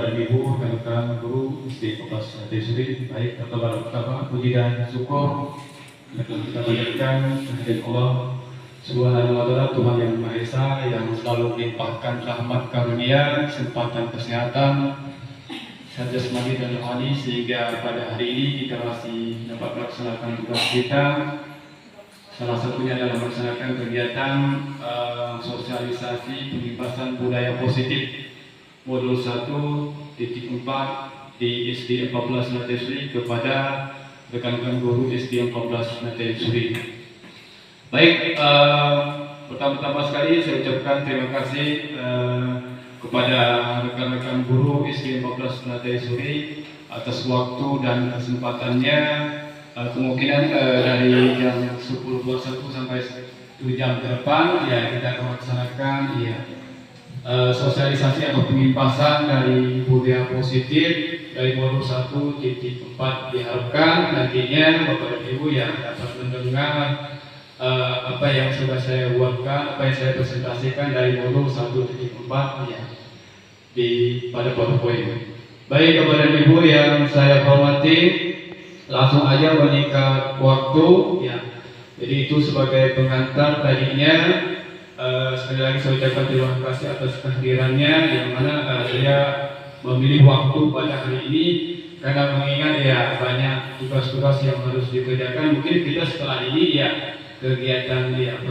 Bapak Ibu, rekan-rekan guru SD Fakultas Teknik, baik kabar pertama puji dan syukur kita panjatkan kehadirat Allah Subhanahu wa Ta'ala, Tuhan yang Maha Esa yang selalu melimpahkan rahmat karunia, kesempatan kesehatan, sehat jasmani dan rohani, sehingga pada hari ini kita masih dapat melaksanakan tugas kita. Salah satunya adalah melaksanakan kegiatan sosialisasi pengibasan budaya positif modul 1.4 di SD 14 Natesri kepada rekan-rekan guru SD 14 Natesri. Baik, pertama-tama sekali saya ucapkan terima kasih kepada rekan-rekan guru SD 14 Natesri atas waktu dan kesempatannya. Kemungkinan dari jam 10.21 sampai 1 jam ke depan ya kita akan melaksanakan sosialisasi atau pengimpasan dari budaya positif dari modul 1.4. Diharapkan nantinya Bapak dan Ibu yang dapat mendengar apa yang sudah saya buatkan, apa yang saya presentasikan dari modul 1.4 ya pada PowerPoint. Baik Bapak dan Ibu yang saya hormati, langsung aja menyingkat waktu ya. Jadi itu sebagai pengantar tadinya. Sekali lagi saya ucapkan terima kasih atas kehadirannya, yang mana saya memilih waktu pada hari ini karena mengingat ya banyak tugas-tugas yang harus dikerjakan. Mungkin kita setelah ini ya kegiatan ya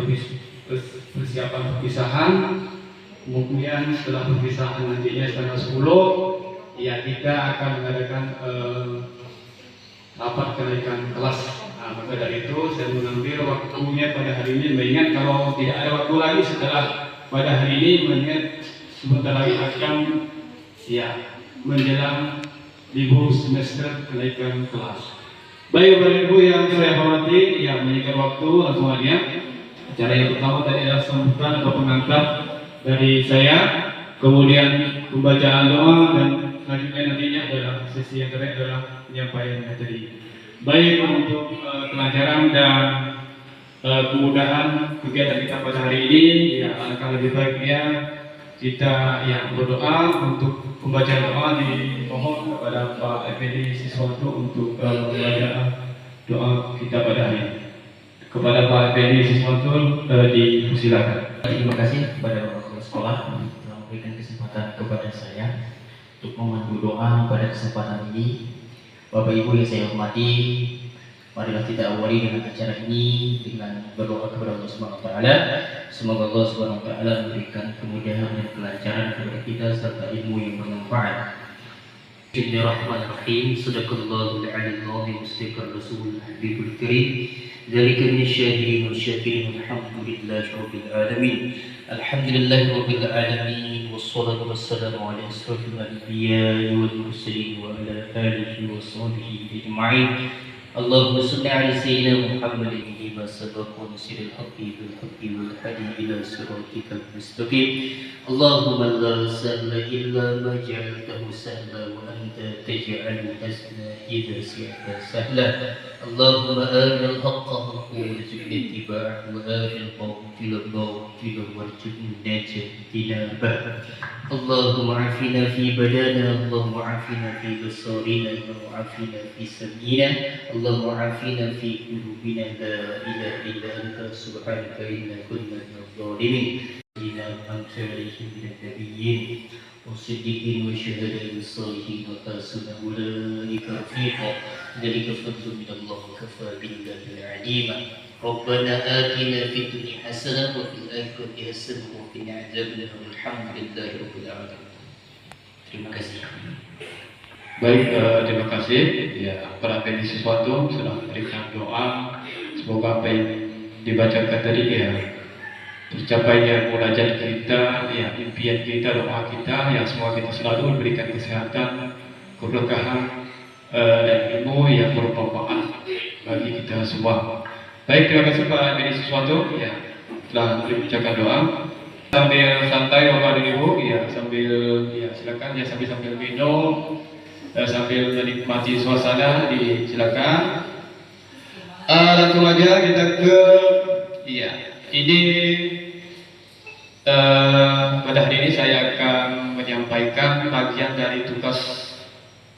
persiapan perpisahan, kemudian setelah perpisahan nantinya tanggal 10 ya kita akan mengadakan rapat kenaikan kelas. Maka dari itu saya mengambil waktunya pada hari ini, mengingat kalau tidak ada waktu lagi setelah pada hari ini, mengingat sebentar lagi akan ya menjelang libur semester kenaikan kelas. Baik Bapak Ibu yang saya hormati, ya menyingkat waktu langsung aja. Acara yang pertama tadi adalah sambutan atau pengantar dari saya, kemudian pembacaan doa, dan selanjutnya nantinya adalah sesi yang terakhir adalah penyampaian materi. Baik, untuk kelancaran dan kemudahan kegiatan kita pada hari ini, ya alangkah lebih baiknya kita ya berdoa. Untuk pembacaan doa dimohon kepada Pak Effendi Siswanto untuk membaca doa kita pada hari ini. Kepada Pak Effendi Siswanto dipersilakan. Terima kasih kepada Bapak Kepala Sekolah telah memberikan kesempatan kepada saya untuk memandu doa pada kesempatan ini. Bapak Ibu yang saya hormati, marilah kita awali dengan acara ini dengan berdoa kepada Allah Subhanahu wa Ta'ala. Semoga Allah Subhanahu wa Ta'ala memberikan kemudahan dan kelancaran kepada kita serta ilmu yang bermanfaat. Bismillahirrahmanirrahim. Sadaqallahul aliyyil azim, sadaqar rasulul habibul karim. Dzalika minasyahirin wasyakirin, alhamdulillahi rabbil alamin. Alhamdulillahi rabbil alamin, wassalatu wassalamu ala asrofil anbiya'i wal mursalin wa ala alihi wa sahbihi ajma'in. Allahumma salli ala sayyidina Muhammadin lima sabaqa wa nasiril haqqi bil haqqi wal hadi ila siratikal mustaqim. Allahumma la sahla illa ma ja'altahu sahla wa anta taj'alul hazna idza syi'ta sahla. Allahumma arina al-haqqa haqqan warzuqna ittiba'ahu wa arina al-batila batilan warzuqna ijtinabah. Allahumma afina fi badana, Allahumma afina fi basarina, Allahumma afina fi sam'ina, Allahumma afina fi qulubina, la ilaha illa anta subhanaka inna kunna minadh dhalimin. Inna anta alaihim min an-nabiyyin wasiddiqin wa syuhada'i was-salihin wa hasuna ulaika rafiqa. Dzalika fadlun minallahi wa kafaa billahi alima. Rabbana atina fid dunya hasanah wa fil akhirati hasanah wa qina adzabannar. Alhamdulillahi rabbil alamin. Terima kasih. Baik, terima kasih ya para Effendi Siswanto sudah memberikan doa. Semoga apa yang dibacakan tadi ya tercapainya munajat kita, ya impian kita, doa kita, yang semua kita selalu memberikan kesehatan, keberkahan dan ilmu yang bermanfaat bagi kita semua. Baik, terima kasih Pak Effendi Siswanto ya telah membacakan doa. Sambil santai Bapak dan Ibu ya, sambil ya silakan ya sambil minum, sambil menikmati suasana, silakan. Langsung aja kita ke ini pada hari ini saya akan menyampaikan bagian dari tugas,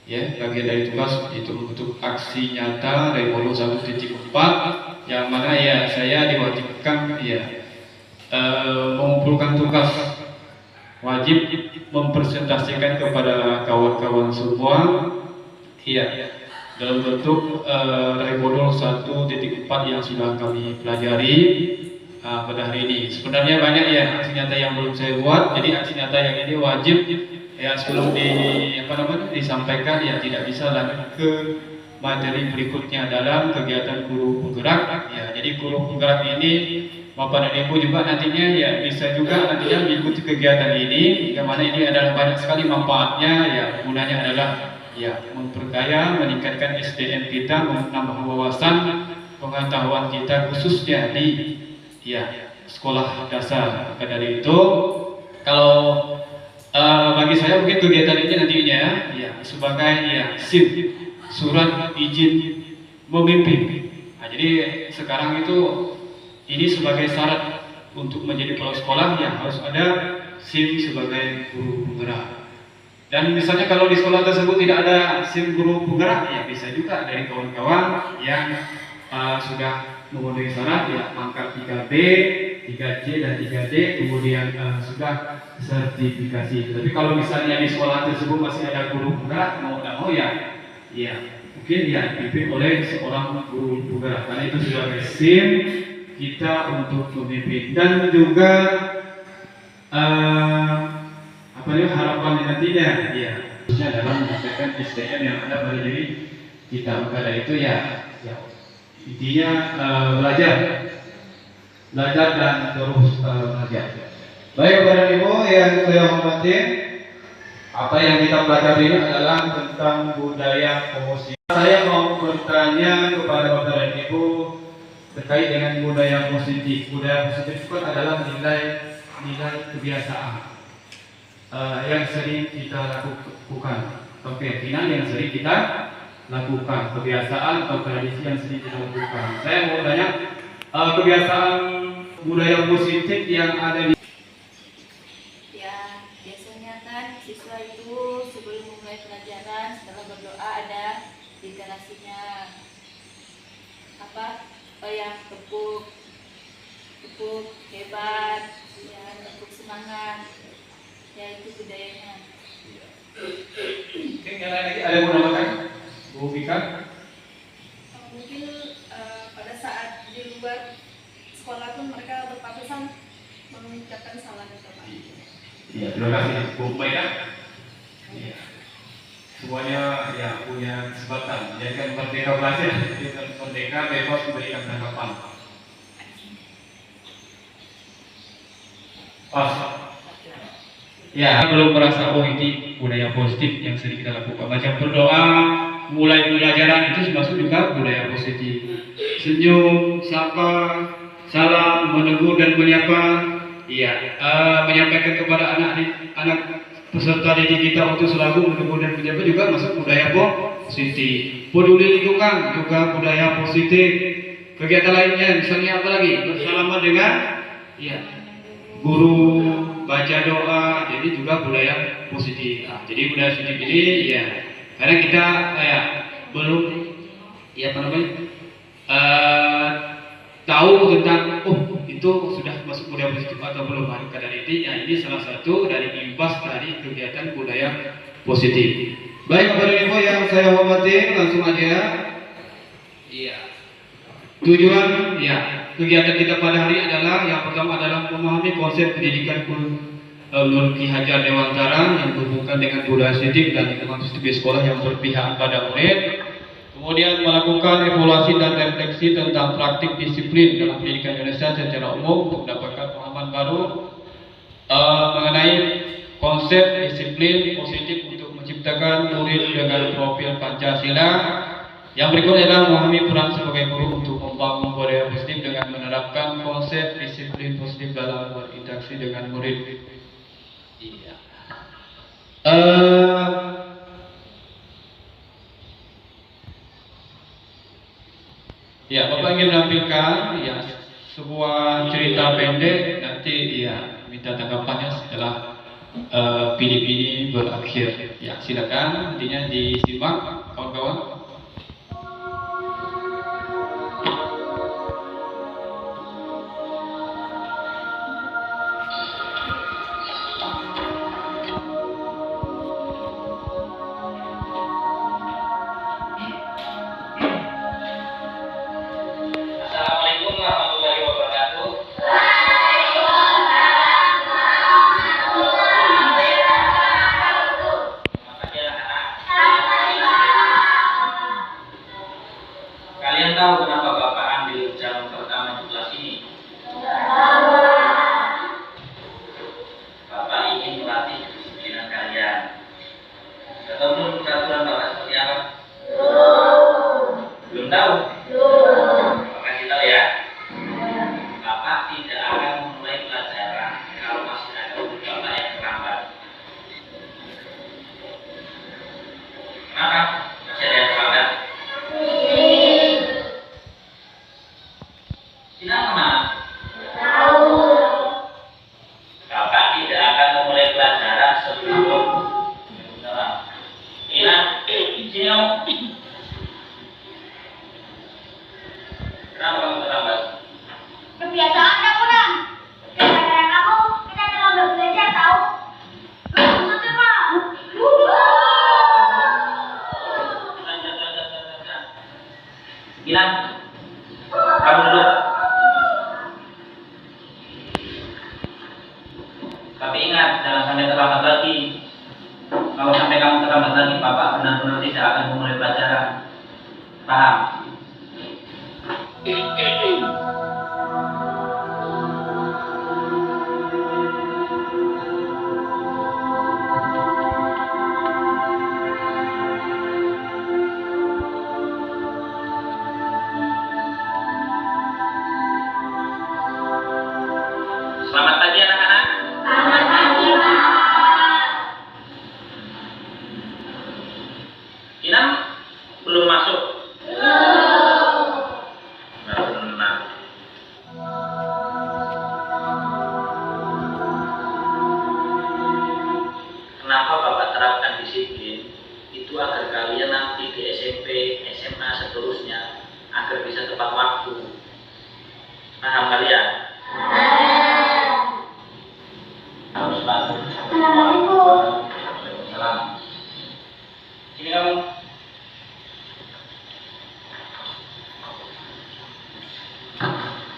ya, bagian dari tugas itu untuk aksi nyata dari modul 1.4 yang mana ya saya diwajibkan ya mengumpulkan tugas, wajib mempresentasikan kepada kawan-kawan semua, iya, dalam bentuk dari modul 1.4 yang sudah kami pelajari pada hari ini. Sebenarnya banyak ya aksi nyata yang belum saya buat, jadi aksi nyata yang ini wajib ya sebelum disampaikan ya tidak bisa lanjut ke materi berikutnya dalam kegiatan guru penggerak ya. Jadi guru penggerak ini Bapak dan Ibu juga nantinya ya bisa juga nantinya mengikuti kegiatan ini, yang mana ini adalah banyak sekali manfaatnya ya. Gunanya adalah ya memperkaya, meningkatkan SDM kita, menambah wawasan pengetahuan kita khususnya di ya sekolah dasar. Maka dari itu kalau bagi saya mungkin kegiatan ini nantinya ya sebagai ya SIM, surat izin memimpin. Nah, jadi sekarang itu ini sebagai syarat untuk menjadi kepala sekolah yang harus ada SIM sebagai guru penggerak. Dan misalnya kalau di sekolah tersebut tidak ada SIM guru penggerak, ya bisa juga dari kawan-kawan yang sudah memenuhi syarat ya pangkat 3B, 3C dan 3D, kemudian sudah sertifikasi. Tapi kalau misalnya di sekolah tersebut masih ada guru penggerak, mau tidak mau ya mungkin ya dipimpin oleh seorang guru penggerak, karena itu sebagai SIM kita untuk memimpin. Dan juga harapan nantinya ya khususnya dalam menyampaikan SDM yang ada pada diri kita. Maka dari itu ya intinya belajar dan terus belajar. Baik Bapak dan Ibu yang saya hormati, apa yang kita pelajari ini adalah tentang budaya positif. Saya mau bertanya kepada Bapak dan Ibu terkait dengan budaya positif. Budaya positif itu adalah nilai kebiasaan yang sering kita lakukan, atau keyakinan yang sering kita lakukan, kebiasaan atau tradisi yang sering kita lakukan. Saya mau tanya kebiasaan budaya positif yang ada di ya, biasanya kan siswa itu sebelum memulai pelajaran setelah berdoa ada deklarasinya yang tepuk hebat ya, tepuk semangat ya, itu budayanya. Mungkin yang lain lagi ada yang mau nambahkan? Bu Vika? Mungkin pada saat di luar sekolah pun mereka berpapasan mengucapkan salam dan doa. Iya, terima kasih Bu Maida. Iya. Semuanya ya punya kesempatan. Jadi kan merdeka belajar, merdeka bebas memberikan tanggapan. Pas. Ya, belum merasa ini budaya positif yang sering kita lakukan. Macam berdoa, mulai pelajaran itu termasuk juga budaya positif. Senyum, sapa, salam, menegur dan menyapa. Iya, menyampaikan kepada anak peserta didik kita untuk selalu menegur dan menyapa juga masuk budaya positif. Peduli lingkungan juga budaya positif. Kegiatan lainnya misalnya apa lagi? Bersalaman dengan guru, baca doa, jadi juga budaya positif. Nah, jadi budaya positif ini ya karena kita belum tahu tentang itu sudah masuk budaya positif atau belum. Maka dari ini salah satu dari imbas dari kegiatan budaya positif. Baik Bapak dan Ibu yang saya hormati, langsung aja. Iya. Tujuan kegiatan kita pada hari adalah yang pertama adalah memahami konsep pendidikan Nur Ki Hajar Dewantara yang berhubungan dengan budaya positif dan lingkungan positif di sekolah yang berpihak pada murid. Kemudian melakukan evaluasi dan refleksi tentang praktik disiplin dalam pendidikan Indonesia secara umum untuk mendapatkan pemahaman baru mengenai konsep disiplin positif untuk menciptakan murid dengan profil Pancasila. Yang berikutnya adalah memahami peran sebagai guru untuk membangun budaya positif dengan menerapkan konsep disiplin positif dalam berinteraksi dengan murid. Bapak ingin menampilkan sebuah cerita pendek, nanti minta tanggapannya setelah video ini berakhir. Ya, silakan intinya disimak kawan-kawan. Assalamualaikum warahmatullahi wabarakatuh. Makasih anak-anak. Kalian tahu kenapa Bapak ambil jam pertama di kelas ini? Bapak ingin melatih kedisiplinan kalian. Tahu belum peraturan Bapak seperti apa? Belum tahu? Kasih tahu ya. Bapak tidak akan memulai pelajaran kalau masih ada guru Bapak yang terlambat. Kenapa? Masih ada yang terlambat? Tidak mana? Bapak tidak akan memulai pelajaran sebelum Ina, sini kamu. Kenapa kamu terlambat? Kebiasaan kamu, Nam. Gara-gara kamu, kita terlambat belajar, tahu? Maksudnya, Pak? Ina, kamu duduk. Tapi ingat, jangan sampai terlambat lagi. Kalau sampai kamu terlambat lagi, Bapak benar-benar tidak akan memulai pelajaran. Paham? Selamat pagi anak-anak. Selamat pagi, Pak. Inam belum masuk. Baru benar. Kenapa Bapak terapkan disiplin? Itu agar kalian nanti di SMP, SMA seterusnya agar bisa tepat waktu. Paham kalian? Harus bantu. Assalamualaikum. Waalaikumsalam. Sini kamu.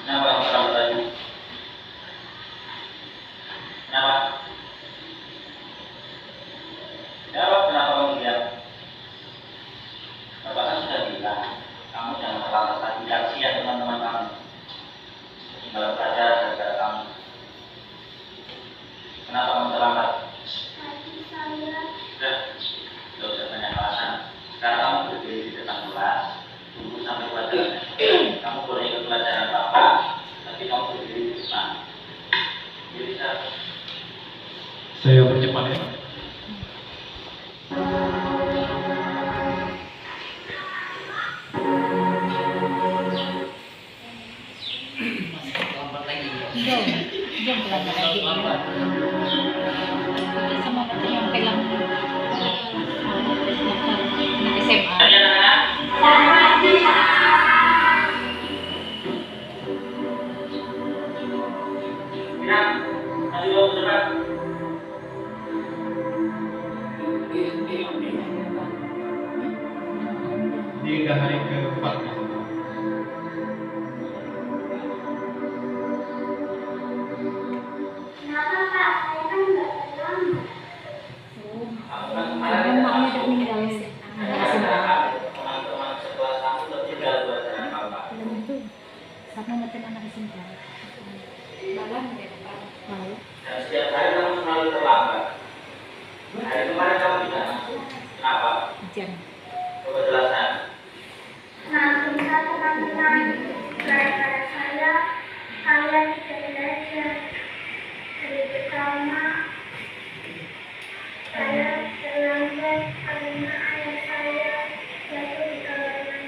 Kenapa kamu terlambat tadi? Kenapa? Kenapa kamu diam? Bapak kan sudah bilang, kamu jangan terlambat lagi. Kasihan teman-teman kamu. Tinggal belajar gara-gara kamu. Kenapa kamu terlambat? Sudah, tidak usah tanya alasan. Sekarang kamu berdiri di depan kelas, tunggu sampai pelajaran. Kamu boleh ikut pelajaran Bapak, tapi kamu berdiri di depan. Jadi bisa. Saya percepat ya. Jom pelan lagi. Kita sama nanti yang pegang SMA. Tadi anak-anak, bilang, ayo bawa ke depan. Ini udah hari keempat. Kenapa, Pak? Saya kan nggak terlambat. Karena maknya udah meninggal SMA. Teman-teman sekelas kamu tertinggal pelajaran Bapak. Sama nanti anak SMA. Malam ya, Pak. Mau? Dan setiap hari kamu selalu terlambat. Hari kemarin kamu tidak masuk. Kenapa? Jam. Coba jelaskan. Maafin saya, teman-teman. Gara-gara saya, kalian tidak belajar. Hari pertama, saya terlambat karena ayah saya jatuh di kalangan.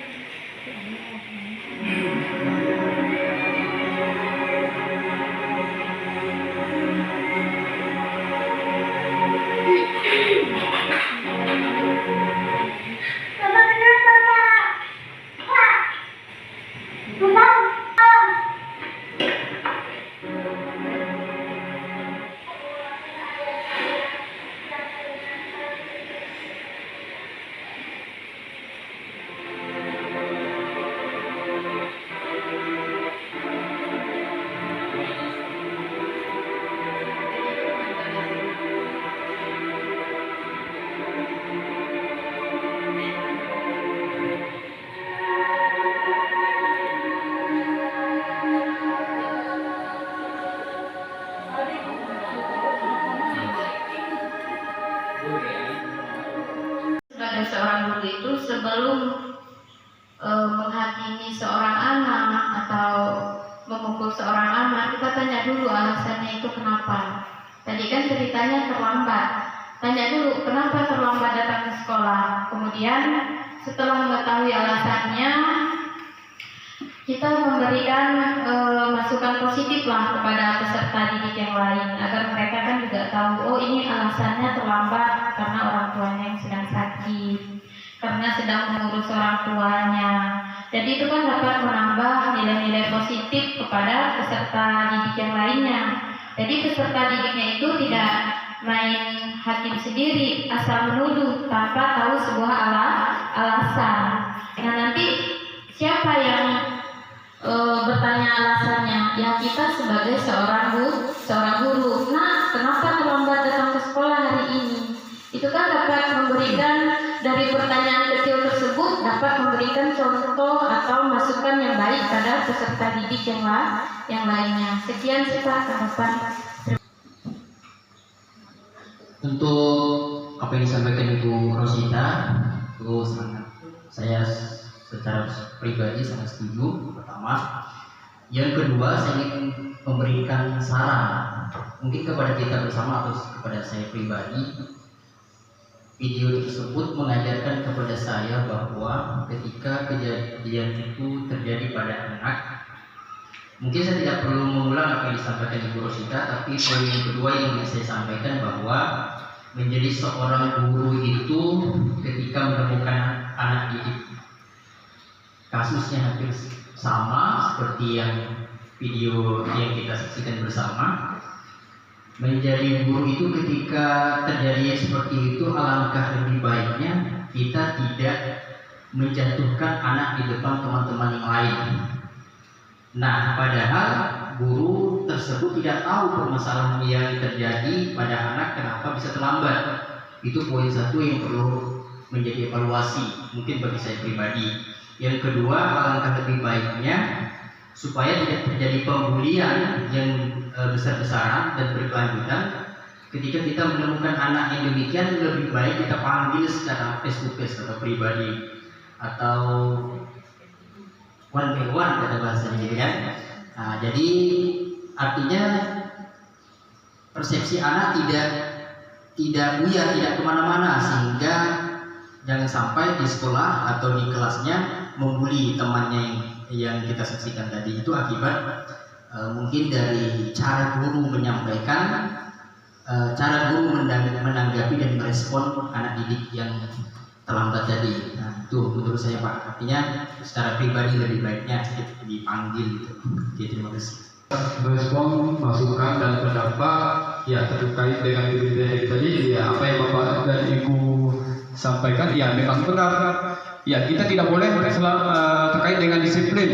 sebagai seorang guru itu sebelum menghakimi seorang anak atau memukul seorang anak, kita tanya dulu alasannya itu kenapa. Tadi kan ceritanya terlambat, tanya dulu kenapa terlambat datang ke sekolah. Kemudian setelah mengetahui alasannya, kita memberikan masukan positif lah kepada peserta didik yang lain agar mereka kan juga tahu, oh ini alasannya terlambat karena orang tuanya yang sedang sakit, karena sedang mengurus orang tuanya. Jadi itu kan dapat menambah nilai-nilai positif kepada peserta didik yang lainnya. Jadi peserta didiknya itu tidak main hakim sendiri asal menuduh tanpa tahu sebuah alasan. Nah nanti siapa yang bertanya alasannya? Ya kita sebagai seorang guru. Nah, kenapa terlambat datang ke sekolah hari ini? Itu kan dapat memberikan, dari pertanyaan kecil tersebut dapat memberikan contoh atau masukan yang baik pada peserta didik yang lainnya. Sekian sih Pak tanggapan. Untuk apa yang disampaikan Ibu Rosita, itu sangat, saya secara pribadi sangat setuju. Pertama, yang kedua saya ingin memberikan saran mungkin kepada kita bersama atau kepada saya pribadi. Video tersebut mengajarkan kepada saya bahwa ketika kejadian itu terjadi pada anak, mungkin saya tidak perlu mengulang apa yang disampaikan Ibu Rosita, tapi poin yang kedua yang ingin saya sampaikan bahwa menjadi seorang guru itu ketika menemukan anak didik, kasusnya hampir sama seperti yang video yang kita saksikan bersama. Menjadi guru itu ketika terjadi seperti itu, alangkah lebih baiknya kita tidak menjatuhkan anak di depan teman-teman yang lain. Nah, padahal guru tersebut tidak tahu permasalahan yang terjadi pada anak kenapa bisa terlambat. Itu poin satu yang perlu menjadi evaluasi mungkin bagi saya pribadi. Yang kedua, alangkah lebih baiknya supaya tidak terjadi pembulian yang besar-besaran dan berkelanjutan. Ketika kita menemukan anak yang demikian, lebih baik kita panggil secara face to face atau pribadi atau one by one kata bahasanya gitu kan. Nah, jadi artinya persepsi anak tidak buyar, tidak kemana-mana, sehingga jangan sampai di sekolah atau di kelasnya membuli temannya yang kita saksikan tadi. Itu akibat mungkin dari cara guru menyampaikan, cara guru menanggapi dan merespon anak didik yang terlambat tadi. Nah, itu menurut saya Pak, artinya secara pribadi lebih baiknya dipanggil gitu. Oke, terima kasih. Respon, masukan dan pendapat ya terkait dengan video tadi, ya apa yang Bapak dan Ibu sampaikan ya memang benar. Ya, kita tidak boleh terkait dengan disiplin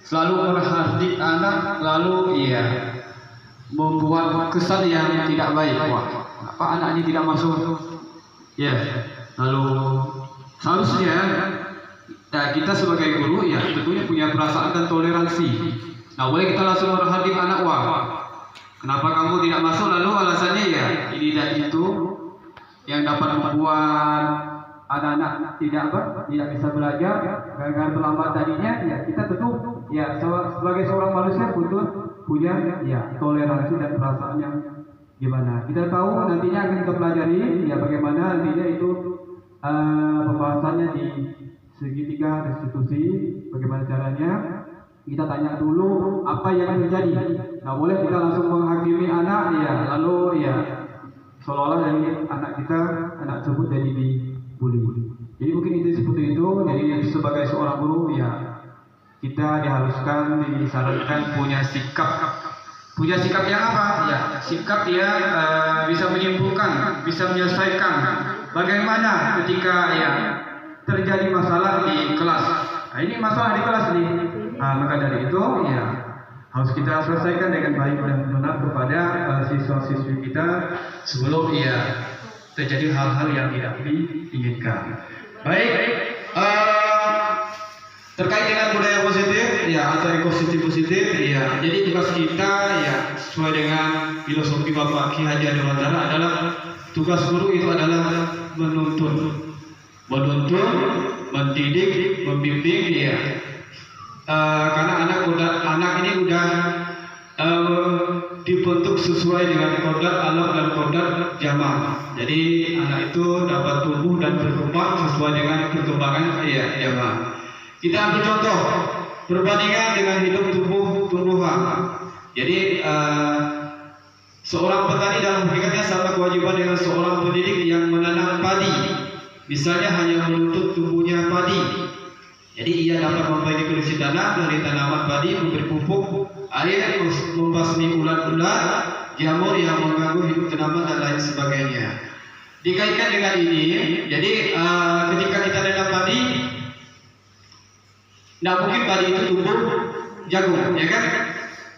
selalu menghardik anak, lalu ya membuat kesan yang tidak baik. Wah, apa anak ini tidak masuk? Ya, lalu seharusnya kita sebagai guru ya tentunya punya perasaan dan toleransi. Nah, boleh kita langsung menghardik anak, wah, kenapa kamu tidak masuk? Lalu alasannya ya ini dan itu yang dapat membuat anak-anak tidak bisa belajar gara-gara terlambat tadinya. Ya kita tentu ya sebagai seorang manusia punya ya toleransi dan perasaan yang gimana. Kita tahu nantinya akan kita pelajari ya bagaimana nantinya itu pembahasannya di segitiga restitusi, bagaimana caranya. Kita tanya dulu apa yang terjadi. Nggak boleh kita langsung menghakimi anak ya lalu ya seolah-olah dari anak tersebut jadi dibully. Jadi mungkin itu seperti itu. Jadi sebagai seorang guru ya kita diharuskan, disarankan punya sikap yang apa? Ya sikap yang bisa menyimpulkan, bisa menyelesaikan. Bagaimana ketika ya terjadi masalah di kelas? Nah, ini masalah di kelas nih. Nah, maka dari itu ya harus kita selesaikan dengan baik dan benar kepada siswa-siswi kita sebelum ya terjadi hal-hal yang tidak diinginkan. Baik, terkait dengan budaya positif ya atau ekosistem positif ya. Jadi tugas kita ya sesuai dengan filosofi Bapak Ki Haji Abdul Ghani adalah tugas guru itu adalah menuntun menuntun, mendidik, membimbing dia. Karena anak ini udah dibentuk sesuai dengan kodrat alam dan kodrat zaman. Jadi anak itu dapat tumbuh dan berkembang sesuai dengan perkembangan zaman. Kita ambil contoh perbandingan dengan hidup tumbuhan. Jadi seorang petani dalam hakikatnya sama kewajiban dengan seorang pendidik yang menanam padi. Misalnya hanya menuntut tumbuhnya padi. Jadi ia dapat membagi kondisi tanah dari tanaman padi, memberi pupuk, air, membasmi ulat-ulat, jamur yang mengganggu hidup tanaman dan lain sebagainya. Dikaitkan dengan ini, jadi ketika kita nanam padi, tidak mungkin padi itu tumbuh jagung, ya kan?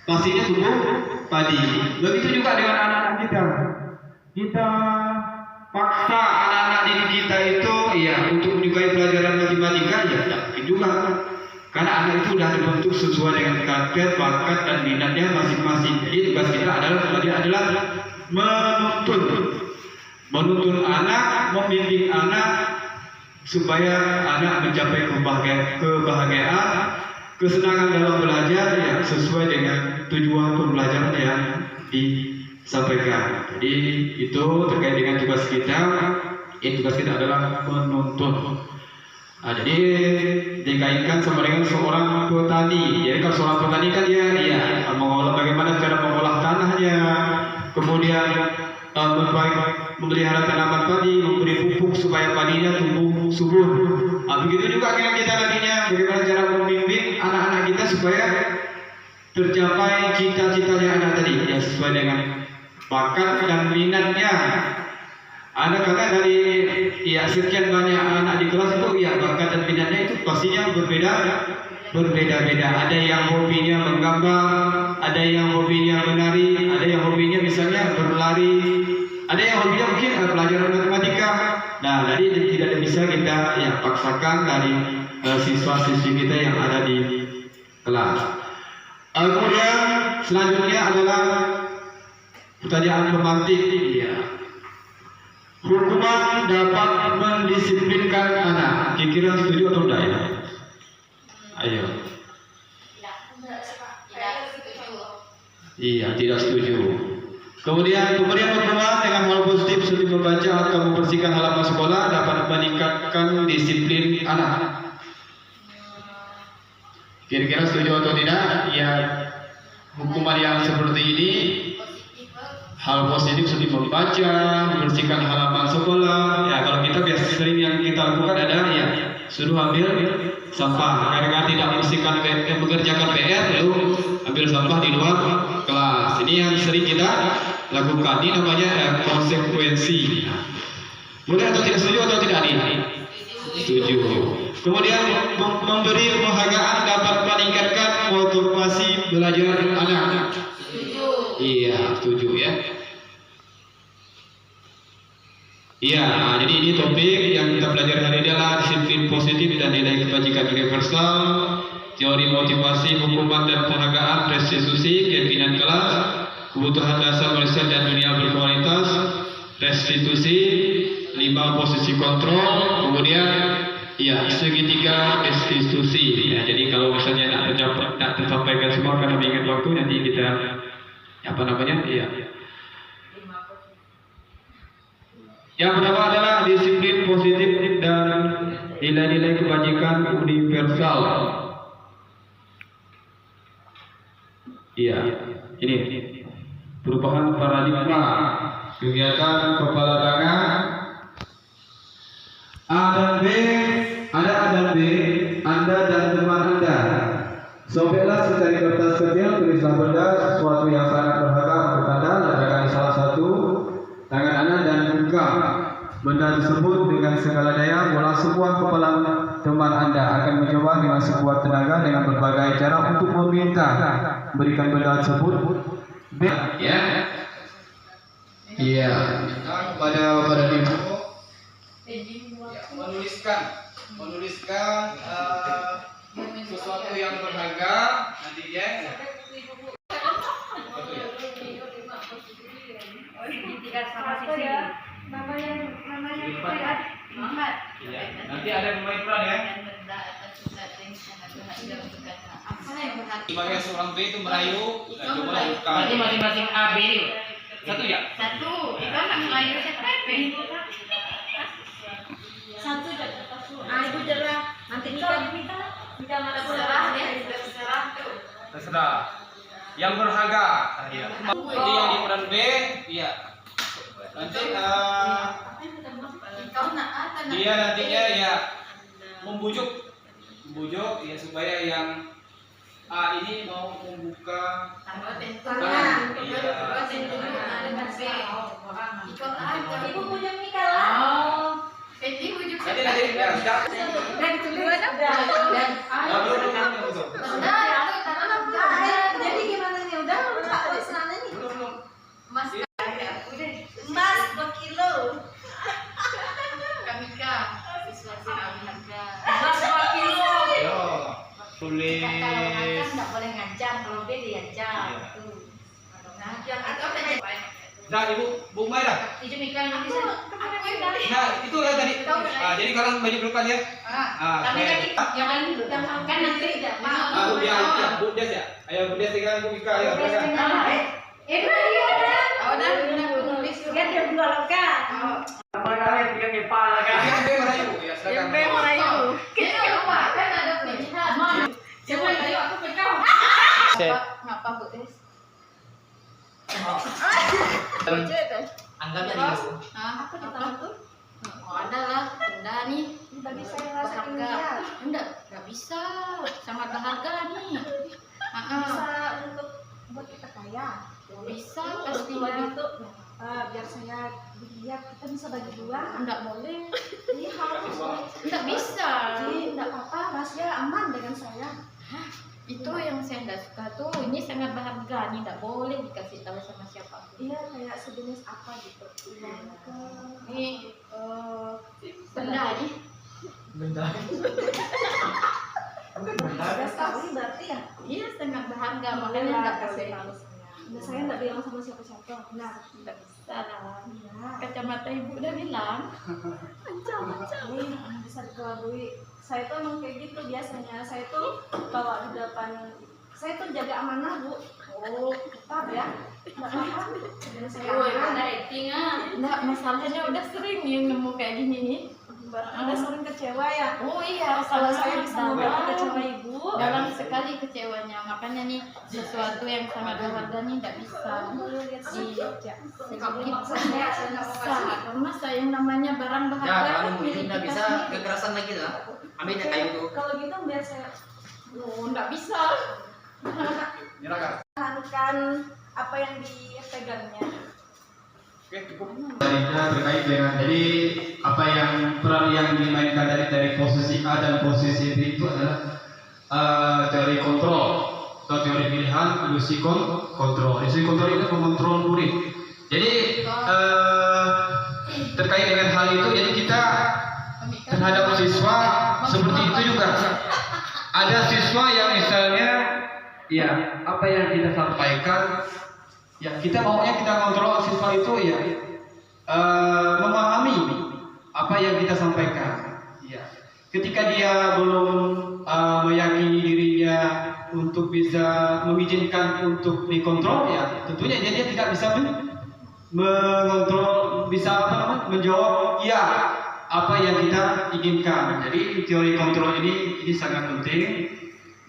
Pastinya tumbuh padi. Begitu juga dengan anak-anak kita. Kita paksa anak-anak didik kita itu untuk menyukai pelajaran matematika tidak mungkin juga, karena anak itu sudah dibentuk sesuai dengan karakter, bakat dan minatnya masing-masing. Jadi tugas kita adalah menuntun anak, membimbing anak supaya anak mencapai kebahagiaan, kesenangan dalam belajar yang sesuai dengan tujuan pembelajaran yang disampaikan. Jadi itu terkait dengan tugas kita. Tugas kita adalah menuntun. Jadi dikaitkan sama dengan seorang petani. Jadi kalau seorang petani kan dia mengolah, bagaimana cara mengolah tanahnya, kemudian memelihara tanaman padi, memberi pupuk supaya padinya tumbuh subur. Begitu juga dengan kita nantinya, bagaimana cara membimbing anak-anak kita supaya tercapai cita-citanya anak tadi yang sesuai dengan bakat dan minatnya. Karena dari sekian banyak anak di kelas itu bakat dan minatnya itu pastinya berbeda-beda. Ada yang hobinya menggambar, ada yang hobinya menari, ada yang hobinya misalnya berlari, ada yang hobinya mungkin pelajaran matematika. Nah, jadi tidak bisa kita paksakan dari siswa-siswi kita yang ada di kelas. Kemudian selanjutnya adalah pertanyaan pemantik. Hukuman dapat mendisiplinkan anak. Kira-kira setuju atau tidak ya? Ayo. Tidak setuju. Kemudian hukuman dengan hal positif seperti membaca atau membersihkan halaman sekolah dapat meningkatkan disiplin anak. Kira-kira setuju atau tidak? Hukuman yang seperti ini, hal positif seperti membaca, membersihkan halaman sekolah. Kalau kita biasa sering yang kita lakukan ada suruh ambil sampah. Karena tidak mengerjakan PR lalu ambil sampah di luar kelas. Ini yang sering kita lakukan. Ini namanya konsekuensi. Boleh atau tidak setuju atau tidak nih? Setuju. Kemudian memberi penghargaan dapat meningkatkan motivasi belajar anak. Setuju ya. Jadi ini topik yang kita pelajari hari ini adalah disiplin positif dan nilai kebajikan universal, teori motivasi, hukuman dan penghargaan, restitusi, keyakinan kelas, kebutuhan dasar manusia dan dunia berkualitas, restitusi, 5 posisi kontrol, kemudian segitiga restitusi. Jadi kalau misalnya tidak tersampaikan semua karena mengingat waktu, nanti kita Yang pertama adalah disiplin positif dan nilai-nilai kebajikan universal. Ini perubahan paradigma kegiatan kepala tangan A dan B, ada A dan B, Anda dan teman Anda. Sobeklah secari kertas kecil, tulislah benda sesuatu yang sangat berharga untuk Anda, letakkan di salah satu tangan Anda dan buka benda tersebut dengan segala daya. Bola sebuah kepala teman Anda akan mencoba dengan sekuat tenaga dengan berbagai cara untuk meminta berikan benda tersebut. Kepada ibu menuliskan sesuatu yang berharga nanti Muhammad. Iya. Nanti ada pemain peran ya. Apa yang berhati? Sebagai seorang B itu merayu, coba lakukan. Berarti masing-masing A, B ini. Satu ya. Satu, itu anak Melayu siapa? Satu dan ibu adalah nanti kita mana Terserah ya, terserah tuh. Terserah. Yang berharga. Iya. Jadi yang di peran B, iya. Nanti Kau nak apa? dia nantinya ya membujuk ya supaya yang A ini mau membuka Tambah tangan. Iya. Ikut aja. ibu punya Mika lah. Oh, jadi bujuk Nanti ya, siap. dan kedua dan Jadi gimana nih? Udah Pak Wasrana nih. Belum. Mas Mas berkilo. Kamika siswa harga. Mas berkilo. Yo. Tulis. Kalau ngancam nggak boleh ngancam, kalau B diancam. Iya. Tuh. Nah, yang itu apa? Nah, Ibu, Bung Mai dah. Itu Mika yang bisa. Aku yang dari. Nah, itu ya tadi. Jadi kalian baju dulukan ya. Tapi Saya- kan jangan kan nanti tidak mau. Bu Dia, Bu Des ya. Ayo Bu Des dengan Bu Mika ya. Silakan. Itu dia kan. Oh, udah nulis dulu. Kan dia dua lekat. Yang B merayu ya, silakan. Kita lupa kan ada pilihan. Siapa yang aku pegang? Set. Ngapa Bu Des? Anggap jadi dulu. Apa di tangan tuh? Oh, ada lah, benda nih. Bagi saya rasa Berharga. Enggak bisa. Sangat berharga nih. bisa untuk buat kita kaya. Bisa Pasti pastinya. itu biar saya dilihat kita bisa bagi dua. Enggak boleh. Ini harus. Enggak bisa. Jadi enggak apa-apa, rahasia aman dengan saya. Itu yang saya enggak suka tuh. Ini sangat berharga nih, enggak boleh dikasih tahu sama siapapun. Iya kayak sejenis apa gitu. Ini benda nih. Ada sekali berarti ya. Iya sangat berharga, makanya enggak kasih tahu. Nah, saya enggak bilang sama siapa-siapa. Benar. Enggak bisa lah. Iya. Kacamata ibu udah bilang. Ini bisa dikelabui. Saya tuh emang kayak gitu biasanya. Saya tuh kalau di depan saya tuh jaga amanah, Bu. Oh, tetap ya. Enggak apa-apa. Dan saya amanah. rating Enggak, masalahnya udah sering nih nemu kayak gini nih. Anda sering kecewa ya. Oh iya, Kalau saya bisa dalam. membuat kecewa Ibu. Dalam sekali kecewanya, makanya nih sesuatu yang sangat berharga nih tidak bisa Boleh lihat sih. Ya. kita bisa karena saya namanya barang Ya, berharga kalau milik mungkin nggak kita bisa sendiri. kekerasan lagi lah. Ambil kayu tuh. Kalau gitu biar saya Oh, nggak bisa. Silakan. tahankan apa yang dipegangnya. Oke, cukup. Darinya terkait dengan jadi apa yang peran yang dimainkan dari posisi A dan posisi B itu adalah teori kontrol atau teori pilihan ilusi kontrol. Ilusi kontrol itu mengontrol murid. Jadi terkait dengan hal itu, jadi kita terhadap siswa seperti itu juga. Ada siswa yang misalnya, ya apa yang kita sampaikan. Ya, kita maunya kita kontrol siswa itu ya memahami apa yang kita sampaikan. Ya, ketika dia belum meyakini dirinya untuk bisa mengizinkan untuk dikontrol, ya tentunya dia tidak bisa mengontrol, bisa apa namanya, menjawab ya apa yang kita inginkan. Jadi teori kontrol ini sangat penting.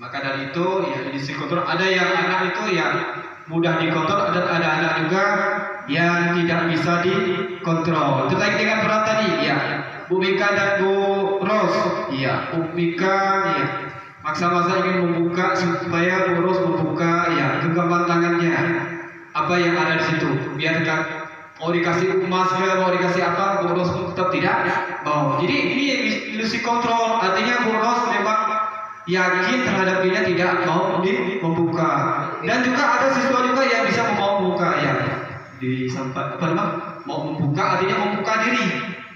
Maka dari itu ya di kontrol ada yang anak itu ya mudah dikontrol dan ada anak juga yang tidak bisa dikontrol. Terkait dengan peran tadi ya, Bu Mika dan Bu Ros, ya Bu Mika ya maksa-maksa ingin membuka supaya Bu Ros membuka ya genggaman tangannya apa yang ada di situ. Biar mau dikasih masker, mau dikasih apa, Bu Ros pun tetap tidak mau. Jadi ini ilusi kontrol, artinya Bu Ros memang yakin terhadap dirinya tidak mau membuka. Dan juga ada siswa juga yang bisa mau membuka ya disampaikan apa namanya, mau membuka artinya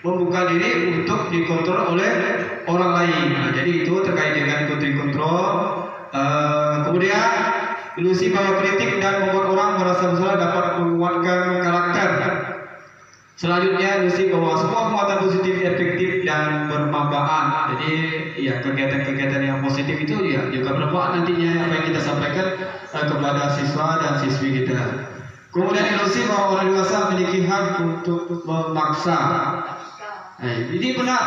membuka diri untuk dikontrol oleh orang lain. Nah, jadi itu terkait dengan kontrol. Kemudian ilusi bahwa kritik dan membuat orang merasa bersalah dapat menguatkan karakter. Selanjutnya mesti bahwa semua muatan positif efektif dan bermanfaat. Jadi ya kegiatan-kegiatan yang positif itu ya juga bermanfaat nantinya apa yang kita sampaikan kepada siswa dan siswi kita. Kemudian ilusi bahwa orang dewasa memiliki hak untuk memaksa. Ini benar,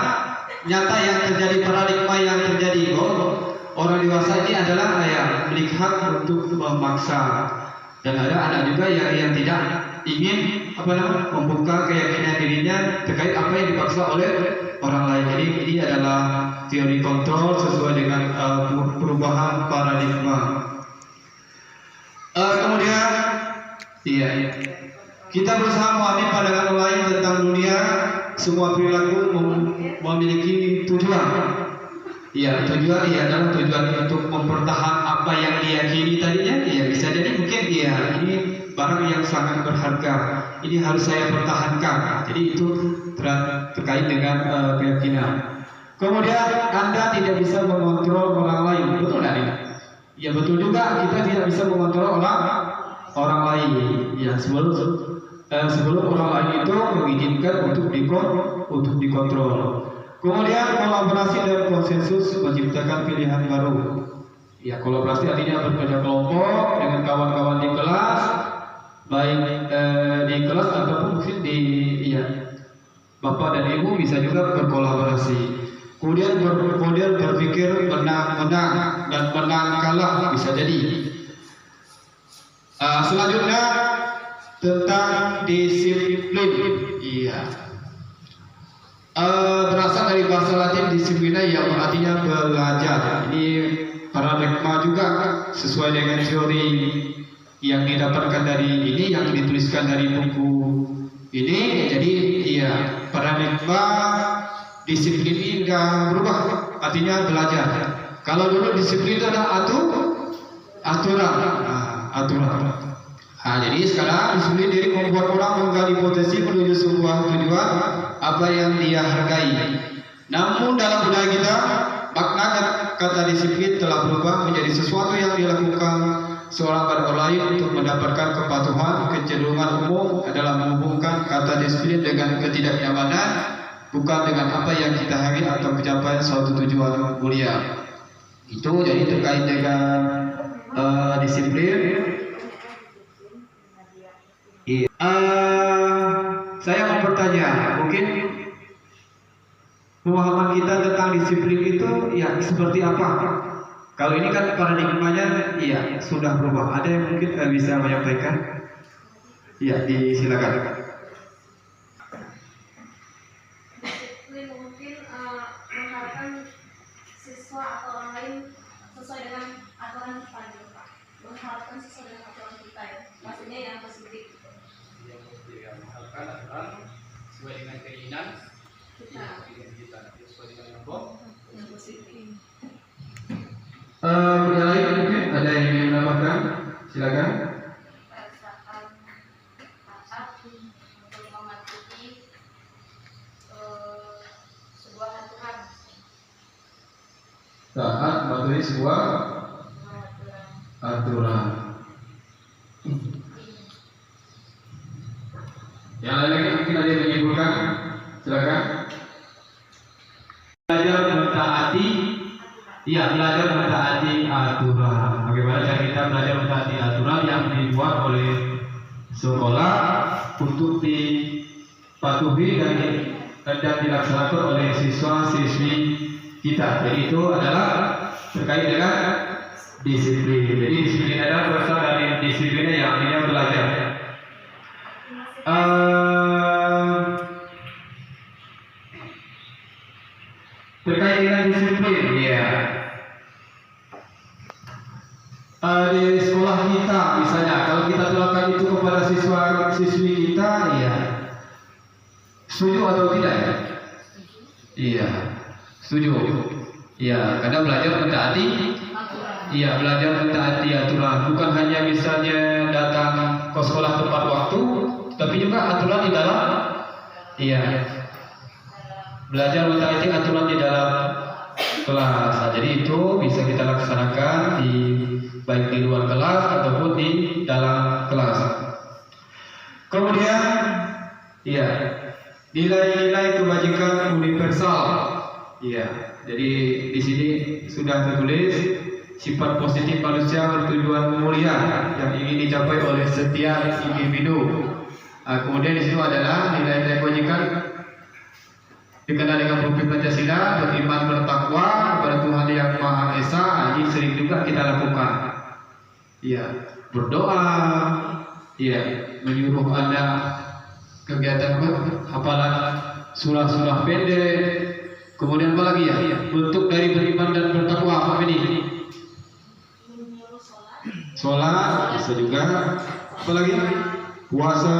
nyata yang terjadi, paradigma yang terjadi bahwa orang dewasa ini adalah memiliki hak untuk memaksa. Dan ada anak juga yang tidak ingin membuka keyakinan dirinya terkait apa yang dipaksa oleh orang lain. Jadi ini adalah teori kontrol sesuai dengan perubahan paradigma. Kemudian kita berusaha memahami pandangan orang lain tentang dunia. Semua perilaku memiliki tujuan. Tujuan adalah tujuan untuk mempertahankan apa yang diyakini tadinya. Bisa jadi mungkin ini barang yang sangat berharga, ini harus saya pertahankan. Jadi itu terkait dengan keyakinan. Kemudian Anda tidak bisa mengontrol orang lain, betul nggak ini? Ya betul juga, kita tidak bisa mengontrol orang lain. Sebelum orang lain itu mengizinkan untuk dikontrol. Kemudian kolaborasi dan konsensus menciptakan pilihan baru. Kolaborasi artinya bekerja kelompok dengan kawan-kawan di kelas, baik di kelas ataupun mungkin di bapak dan ibu bisa juga berkolaborasi. Kemudian berpikir menang-menang dan menang kalah bisa jadi. Selanjutnya tentang disiplin. Berasal dari bahasa Latin disiplina yang artinya belajar. Ini paradigma juga sesuai dengan teori yang didapatkan dari ini, yang dituliskan dari buku ini. Jadi paradigma disiplin ini tidak berubah, artinya belajar. Kalau dulu disiplin itu adalah aturan. Jadi sekarang disiplin diri membuat orang menggali potensi menuju sebuah tujuan apa yang dia hargai. Namun dalam budaya kita, makna kata disiplin telah berubah menjadi sesuatu yang dilakukan seorang pada orang lain untuk mendapatkan kepatuhan. Kecenderungan umum adalah menghubungkan kata disiplin dengan ketidaknyamanan, bukan dengan apa yang kita hargai atau pencapaian suatu tujuan mulia. Itu jadi terkait dengan disiplin. Saya mau bertanya, mungkin pemahaman kita tentang disiplin itu seperti apa? Kalau ini kan paradigmanya sudah berubah. Ada yang mungkin bisa menyampaikan? Silakan. Disiplin mungkin mengharapkan siswa atau orang lain sesuai dengan aturan kita gitu Pak. Mengharapkan sesuai dengan aturan kita maksudnya yang positif. Mengharapkan aturan sesuai dengan keinginan kita sesuai dengan yang positif. Yang lain mungkin ada yang ingin menambahkan? Silakan. Saat untuk mematuhi sebuah aturan. Saat mematuhi sebuah aturan. Yang lain lagi mungkin ada yang menyimpulkan? Silakan. Belajar mentaati, belajar mentaati aturan. Bagaimana cara kita belajar mentaati aturan yang dibuat oleh sekolah untuk dipatuhi dan dilaksanakan oleh siswa-siswi kita. Jadi itu adalah terkait dengan disiplin. Jadi disiplin adalah berasal dari disiplin yang artinya belajar. Terkait dengan disiplin, di sekolah kita misalnya, kalau kita terapkan itu kepada siswa-siswi kita, setuju atau tidak? Setuju. Karena belajar mentaati, belajar mentaati aturan. Bukan hanya misalnya datang ke sekolah tepat waktu, tapi juga aturan di dalam, belajar mentaati aturan di dalam kelas. Jadi itu bisa kita laksanakan baik di luar kelas ataupun di dalam kelas. Kemudian nilai-nilai kebajikan universal. Iya, jadi di sini sudah tertulis sifat positif manusia bertujuan mulia yang ingin dicapai oleh setiap individu. Kemudian di situ adalah nilai-nilai kebajikan dikenal dengan prinsip Pancasila, beriman, bertakwa kepada Tuhan yang Maha Esa. Ini sering juga kita lakukan. Iya, berdoa, iya, menyuruh Anda kegiatan hafalan surah-surah pendek. Kemudian apa lagi ya? Bentuk dari beriman dan bertakwa apa ini? Sholat bisa juga. Apa lagi? Puasa.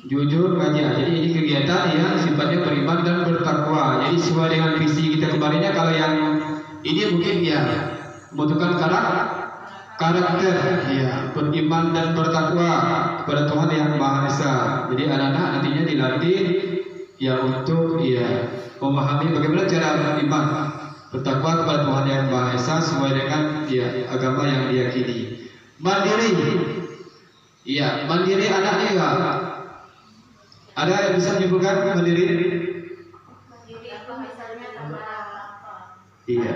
Jujur ngaji. Jadi ini kegiatan yang sifatnya beriman dan bertakwa. Jadi sesuai dengan visi kita kemarinnya. Kalau yang ini mungkin ya membutuhkan karakter, ya, beriman dan bertakwa kepada Tuhan yang Maha Esa. Jadi anak-anak nantinya dilatih ya untuk ya memahami bagaimana cara beriman bertakwa kepada Tuhan yang Maha Esa sesuai dengan ya agama yang diyakini. Mandiri, iya, mandiri anaknya ya. Ada yang bisa menyebutkan mandiri? Mandiri apa misalnya tanpa Iya,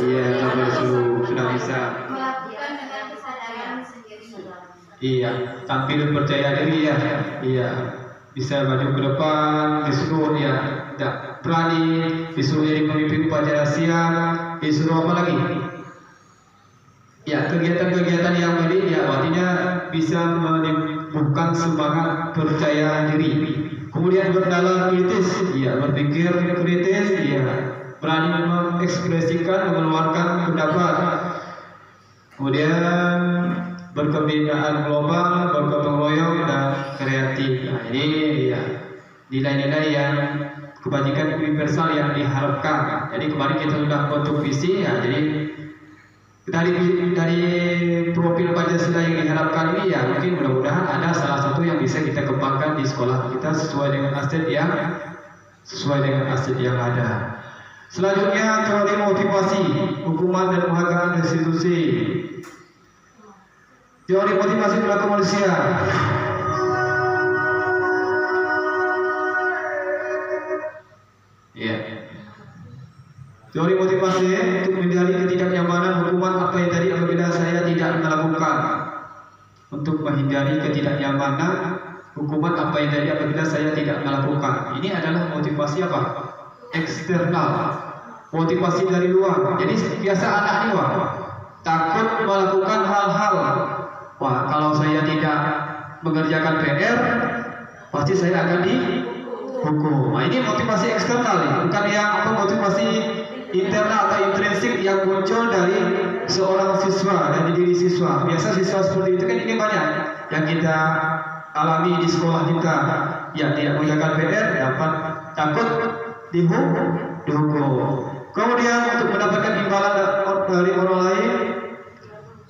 iya, tanpa disuruh sudah bisa. melakukan dengan kesadaran sendiri. Iya, tampil percaya diri ya. Iya, bisa maju ke depan, disuruh ya, tidak berani, disuruh jadi pemimpin upacara siang, disuruh apa lagi? Ya, kegiatan-kegiatan yang tadi ya artinya bisa menumbuhkan semangat percaya diri. Kemudian bernalar kritis, ya, berpikir kritis, ya, berani mengekspresikan, mengeluarkan pendapat. Kemudian berkebinaan global, bergotong royong dan kreatif. Nah, ini ya nilai-nilai yang kebajikan universal yang diharapkan. Jadi kemarin kita sudah bentuk visi ya. Jadi dari profil Pancasila yang diharapkan ini ya mungkin mudah-mudahan ada salah satu yang bisa kita kembangkan di sekolah kita sesuai dengan aset yang ada. Selanjutnya teori motivasi, hukuman dan penghargaan institusi. Teori motivasi perilaku manusia. Ya. Teori motivasi untuk menghindari ketidaknyamanan, hukuman apa yang tadi apabila saya tidak melakukan. Untuk menghindari ketidaknyamanan, hukuman apa yang tadi apabila saya tidak melakukan. Ini adalah motivasi apa? Eksternal. Motivasi dari luar. Jadi biasa anak ini takut melakukan hal-hal. Wah, kalau saya tidak mengerjakan PR, pasti saya akan dihukum. Nah, ini motivasi eksternal, bukan yang motivasi internal atau intrinsik yang muncul dari seorang siswa dan diri siswa. Biasa siswa seperti itu kan ini banyak yang kita alami di sekolah kita. Ya, tidak mengerjakan PR dapat takut dihukum. Kemudian untuk mendapatkan imbalan dari orang lain,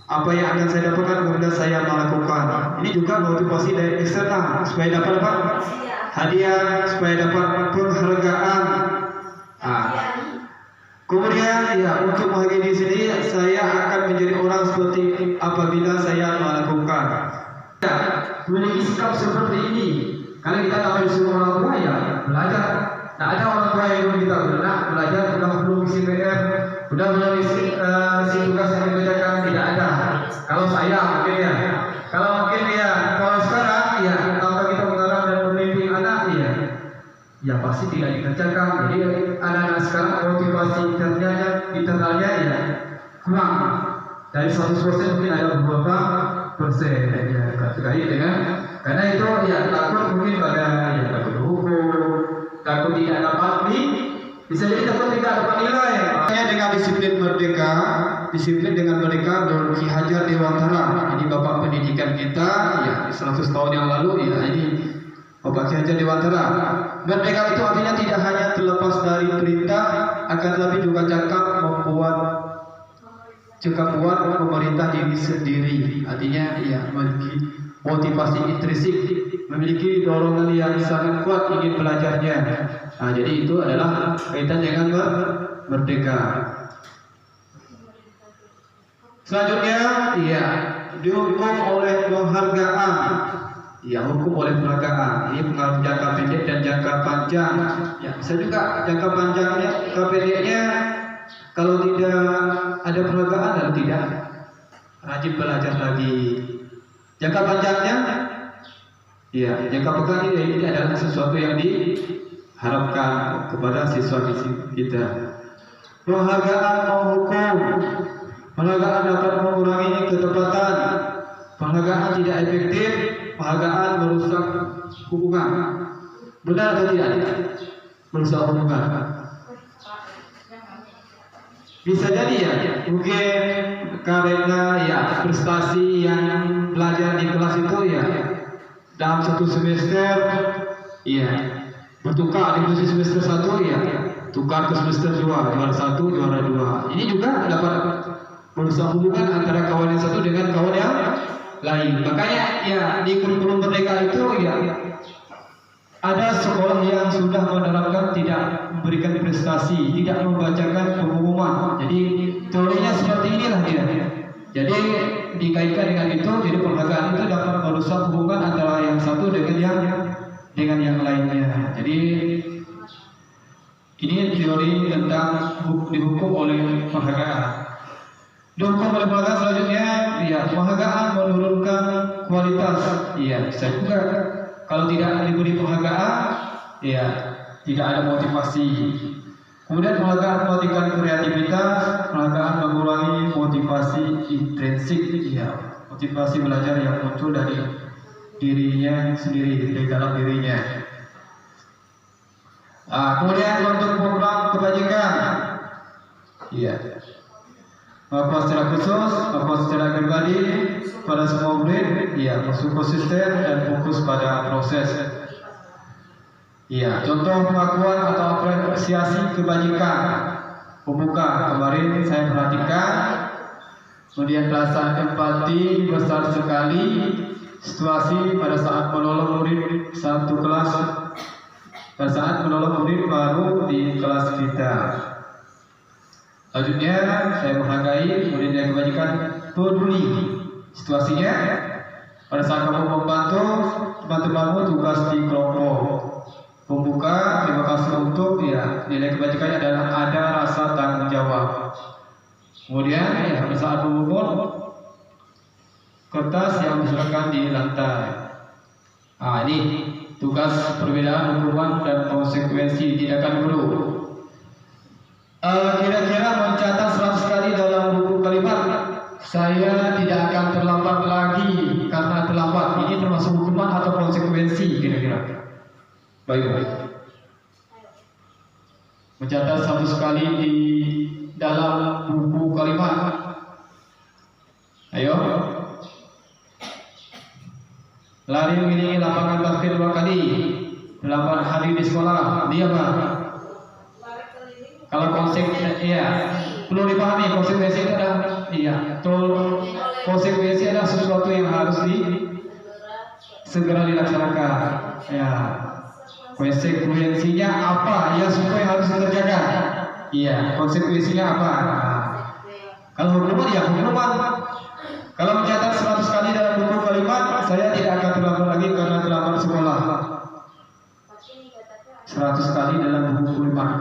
apa yang akan saya dapatkan apabila saya melakukan. Ini juga motivasi dari eksternal supaya dapat apa? Hadiah, supaya dapat penghargaan. Kemudian ya untuk menghargai diri sendiri, saya akan menjadi orang seperti apabila saya melakukan. Ya, memiliki sikap seperti ini. Karena kita tahu disuruh orang tua ya belajar. Nah, ada orang tua yang kita belajar sudah belum isi PR, sudah belum isi tugas yang dikerjakan, tidak ada. Kalau saya mungkin ya, kalau sekarang ya tanpa kita mengarang dan membimbing anak ya pasti tidak dikerjakan. Jadi anak-anak sekarang motivasi internalnya ya kurang. Dari 100% mungkin ada beberapa persen ya terkait dengan karena itu ya takut mungkin pada ya takut hukum, takut tidak dapat bisa jadi takut tidak dapat nilai. Makanya dengan disiplin merdeka menurut Ki Hajar Dewantara, ini bapak pendidikan kita ya 100 tahun yang lalu ya ini Bapak Ki Hajar Dewantara. Merdeka itu artinya tidak hanya terlepas dari perintah, akan tetapi juga cekap buat pemerintah diri sendiri. Artinya ya memiliki motivasi intrinsik, memiliki dorongan yang sangat kuat ingin belajarnya. Nah, jadi itu adalah kaitan dengan merdeka. Selanjutnya, ya dihukum oleh penghargaan. Ya, hukum oleh perhagaan. Ini pengaruh jangka pendek dan jangka panjang. Ya, bisa juga jangka panjangnya, jangka pendeknya kalau tidak ada perhagaan dan tidak rajin belajar lagi. Jangka panjangnya, ya, jangka panjang ini adalah sesuatu yang diharapkan kepada siswa kita. Perhagaan menghukum, perhagaan dapat mengurangi ketepatan, perhagaan tidak efektif, perhagaan merusak hubungan. Benar atau tidak? Merusak hubungan. Bisa jadi ya, mungkin karena ya prestasi yang belajar di kelas itu ya dalam satu semester ya bertukar di semester 1 ya tukar ke semester 2, juara 1, juara 2. Ini juga dapat merusak hubungan antara kawan yang satu dengan kawan yang lain. Makanya ya di kurikulum Merdeka itu ya ada sekolah yang sudah menerapkan tidak memberikan prestasi, tidak membacakan pengumuman. Jadi teorinya seperti inilah dia. Jadi dikaitkan dengan itu, jadi perhagaan itu dapat merusak hubungan antara yang satu dengan yang lainnya. Jadi ini teori tentang dihukum oleh perhagaan. Dihukum oleh perhagaan selanjutnya, ya perhagaan menurunkan kualitas. Iya, bisa juga. Kalau tidak diberi penghargaan, ya tidak ada motivasi. Kemudian penghargaan mematikan kreativitas, penghargaan mengurangi motivasi intrinsik, ya motivasi belajar yang muncul dari dirinya sendiri, dari dalam dirinya. Kemudian untuk program kebajikan, ya melakukan secara khusus, melakukan secara pribadi pada semua murid, ya masuk konsisten dan fokus pada proses. Ya, contoh pengakuan atau apresiasi kebajikan pembuka kemarin saya perhatikan. Kemudian perasaan empati besar sekali, situasi pada saat menolong murid satu kelas, pada saat menolong murid baru di kelas kita. Selanjutnya saya menghargai kemudian yang kebajikan peduli. Situasinya pada saat kamu membantu teman-temanmu tugas di kelompok. Pembuka, terima kasih untuk ya nilai kebajikannya adalah ada rasa tanggung jawab. Kemudian ya pada saat mengukur kertas yang diserahkan di lantai. Ini tugas perbedaan hukuman dan konsekuensi tindakan guru. Kira-kira mencatat 100 kali dalam buku kalimat, saya tidak akan terlambat lagi karena terlambat. Ini termasuk hukuman atau konsekuensi kira-kira? Baik. Mencatat 100 kali di dalam buku kalimat. Ayo. Lari mengelilingi lapangan basket 2 kali. 8 hari di sekolah. Dia apa? Kalau konsekuensi, ya perlu dipahami konsekuensi itu adalah, konsekuensi adalah sesuatu yang harus segera dilaksanakan. Ya, konsekuensinya apa? Ya semua yang harus dikerjakan. Iya, konsekuensinya apa? Kalau hukuman ya hukuman. Kalau mencatat 100 kali dalam buku kalimat, saya tidak akan terlambat lagi karena terlambat sekolah. 100 kali dalam buku kalimat.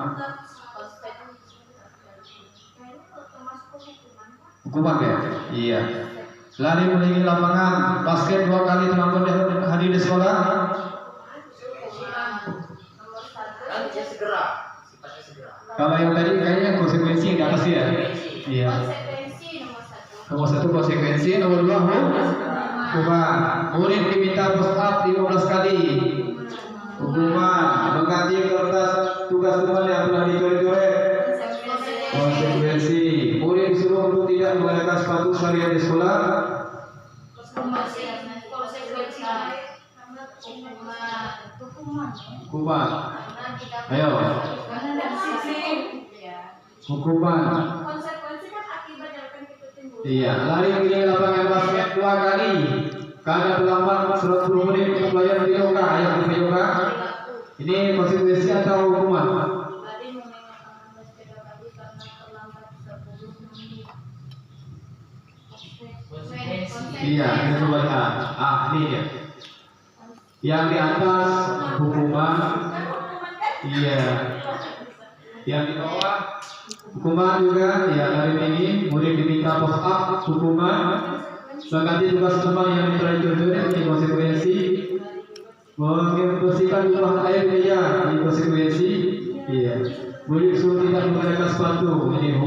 Hukuman ya? Iya. Lari mengelilingi lapangan basket 2 kali terlambat hadir di sekolah. Kalau yang tadi kayaknya konsekuensi di atas ya. Iya. Nomor 1 konsekuensi, nomor 2 hukuman. Murid diminta push up 15 kali. Hukuman mengganti kertas tugas teman yang telah dicoret-coret. Konsekuensi. Murid disuruh untuk tidak mengenakan sepatu seharian di sekolah. Hukuman. Ayo. Hukuman. Konsekuensi kan akibat yang akan kita timbul. Iya, lari mengelilingi lapangan basket 2 kali. Karena terlambat 10 menit untuk belajar di yoga, yang di yoga. Ini konsekuensi atau hukuman? Iya, ini coba ini ya. Yang di atas hukuman, iya. Yang di bawah hukuman juga, ya dari ini murid diminta push up hukuman, mengganti tugas rumah yang dipelajari ini konsekuensi, membersihkan rumah air dia ini konsekuensi, iya. Murid suruh tidak menggunakan sepatu ini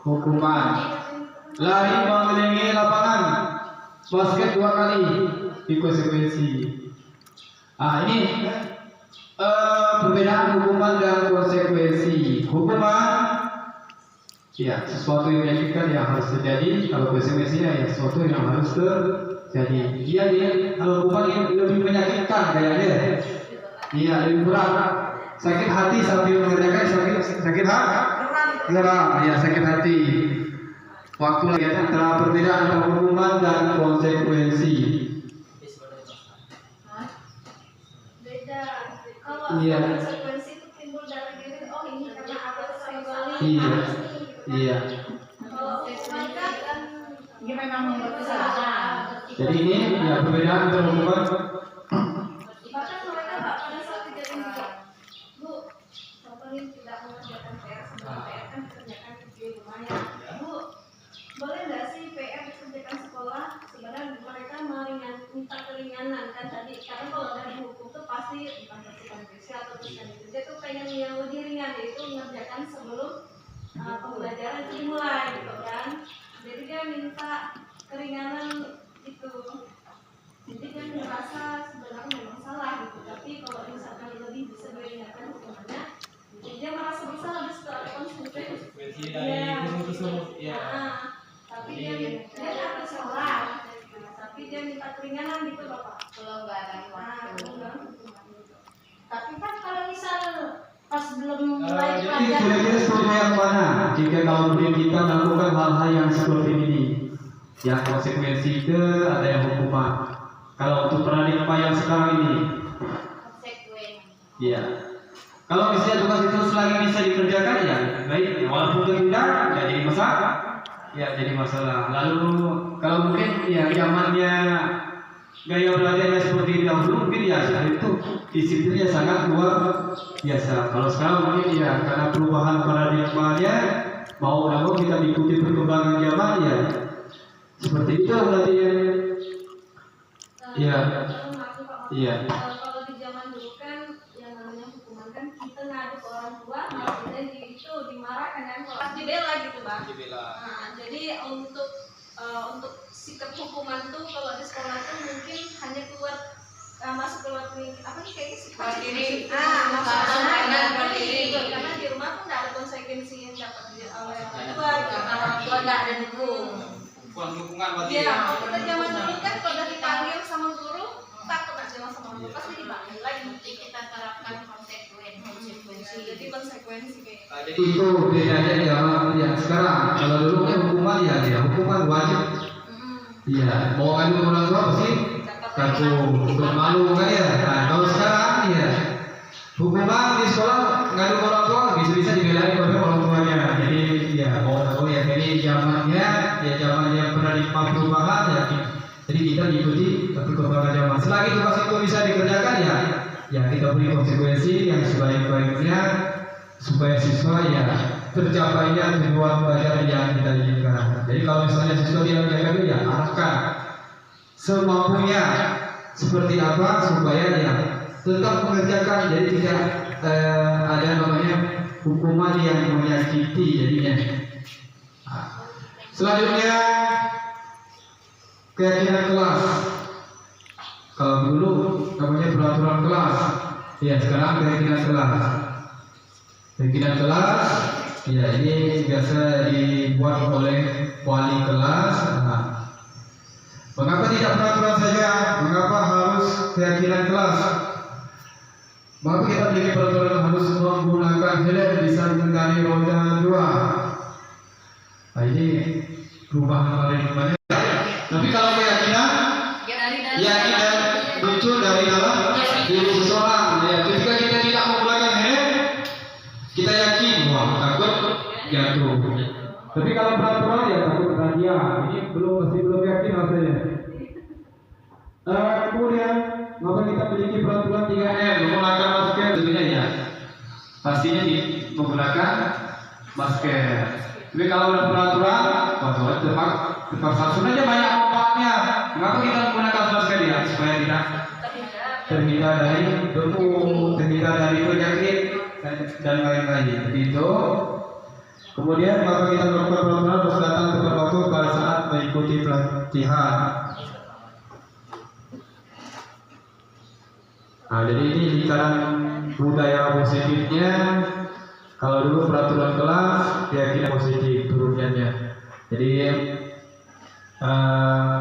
hukuman. Lari mengelilingi lapangan basket 2 kali ini konsekuensi. Ini perbedaan hukuman dan konsekuensi. Hukuman, ya sesuatu yang menyakitkan yang harus terjadi. Kalau konsekuensinya ya sesuatu yang harus terjadi. Kalau hukuman yang lebih menyakitkan kayaknya, iya lebih berat. Sakit hati sambil mengerjakan sakit geram, ya sakit hati. Waktu lagi antara perbedaan antara hukuman dan konsekuensi. Beda. Kalau Iya. konsekuensi itu timbul dari diri, oh ini karena aku sekali. Iya. Kalau hukuman kan Dia memang membuat kesalahan. Jadi ini ya perbedaan antara hukuman. bahkan mereka pada saat kejadian juga, Bu, contohnya tidak mengerjakan PR, sebelum PR kan dikerjakan di rumahnya. Bu, boleh nggak sih PR dikerjakan sekolah? Sebenarnya mereka minta keringanan kan tadi, karena kalau dari hukum tuh pasti dikasihkan spesial atau tulisan itu. Dia tuh pengen yang lebih ringan, yaitu mengerjakan sebelum pembelajaran itu dimulai gitu kan. Jadi dia minta keringanan itu. Jadi dia merasa sebenarnya memang salah gitu. Tapi kalau misalkan lebih bisa diringankan hukumannya, dia merasa bersalah setelah konsekuensi dari tersebut. Tapi dia nggak salah. Tapi dia minta keringanan gitu Bapak. Kalau nggak ada waktu. Tapi kan kalau misal pas belum mulai Jadi pelajaran, kira-kira seperti yang mana? Jika kalau murid kita melakukan hal-hal yang seperti ini, yang konsekuensi itu ada yang hukuman. Kalau untuk paradigma yang sekarang ini, Konsekuensi. iya. Kalau misalnya tugas itu selagi bisa dikerjakan ya baik, walaupun tidak ya jadi masalah. Ya jadi masalah. Lalu kalau mungkin ya zamannya gaya belajarnya seperti dahulu mungkin ya saat itu disiplinnya sangat luar biasa. Kalau sekarang mungkin ya karena perubahan paradigmanya mau nggak mau kita mengikuti perkembangan zaman ya seperti itu berarti ya. Iya. Iya. Kalau di zaman dulu kan yang namanya hukuman kan kita ngadu ke orang tua, malah kita itu dimarahkan kan, kalau dibela gitu Bang. Nah, jadi untuk sikap hukuman tuh kalau di sekolah tuh mungkin hanya keluar masuk keluar apa nih kayaknya sih karena di rumah tuh nggak ada konsekuensi yang dapat oleh orang tua gitu. Orang tua nggak ada dukung. Bukan dukungan berarti. Iya, kalau kita zaman dulu kan kalau udah dipanggil sama guru takut aja sama guru pasti dipanggil lagi. Nanti kita terapkan konsekuensi. Jadi konsekuensi kayak Jadi itu bedanya ya sekarang. Kalau dulu kan hukuman ya hukuman wajib. Iya, mau ngadu ke orang tua pasti kaku, malu kan ya. Nah, kalau sekarang ya hukuman di sekolah ngadu ke orang tua bisa-bisa dibelain oleh orang tuanya. Jadi ya mau tahu ya ini zamannya paradigma perubahan ya. Jadi kita diikuti perkembangan zaman. Selagi tugas itu bisa dikerjakan ya kita beri konsekuensi yang sebaik-baiknya supaya siswa ya tercapainya tujuan belajar yang kita inginkan. Jadi kalau misalnya siswa tidak menjaga ya arahkan semampunya seperti apa supaya ya tetap mengerjakan. Jadi tidak ada namanya hukuman yang menyakiti jadinya. Selanjutnya keyakinan kelas. Kalau dulu namanya peraturan kelas, ya sekarang keyakinan kelas. Keyakinan kelas, ya ini biasa dibuat oleh wali kelas. Nah, mengapa tidak peraturan saja? Mengapa harus keyakinan kelas? Mengapa kita memiliki peraturan harus menggunakan helm bisa mengendarai roda 2? Nah ini perubahan paradigmanya. Tapi kalau keyakinan muncul dari dalam diri seseorang. Ya, ketika kita tidak menggunakan helm, kita yakin wah takut jatuh. Tapi kalau peraturan ya takut rahasia. Ini masih belum yakin rasanya. Kemudian maka kita memiliki peraturan 3M menggunakan masker tentunya ya. Pastinya menggunakan masker. Tapi kalau ada peraturan, terpaksa aja banyak manfaatnya. Mengapa kita menggunakan masker ya? Supaya tidak terhindar dari debu, terhindar dari penyakit dan lain-lain. Itu. Kemudian maka kita melakukan peraturan harus datang tepat waktu pada saat mengikuti pelatihan. Nah, jadi ini lingkaran budaya positifnya. Kalau dulu peraturan kelas, keyakinan positif turunannya. Jadi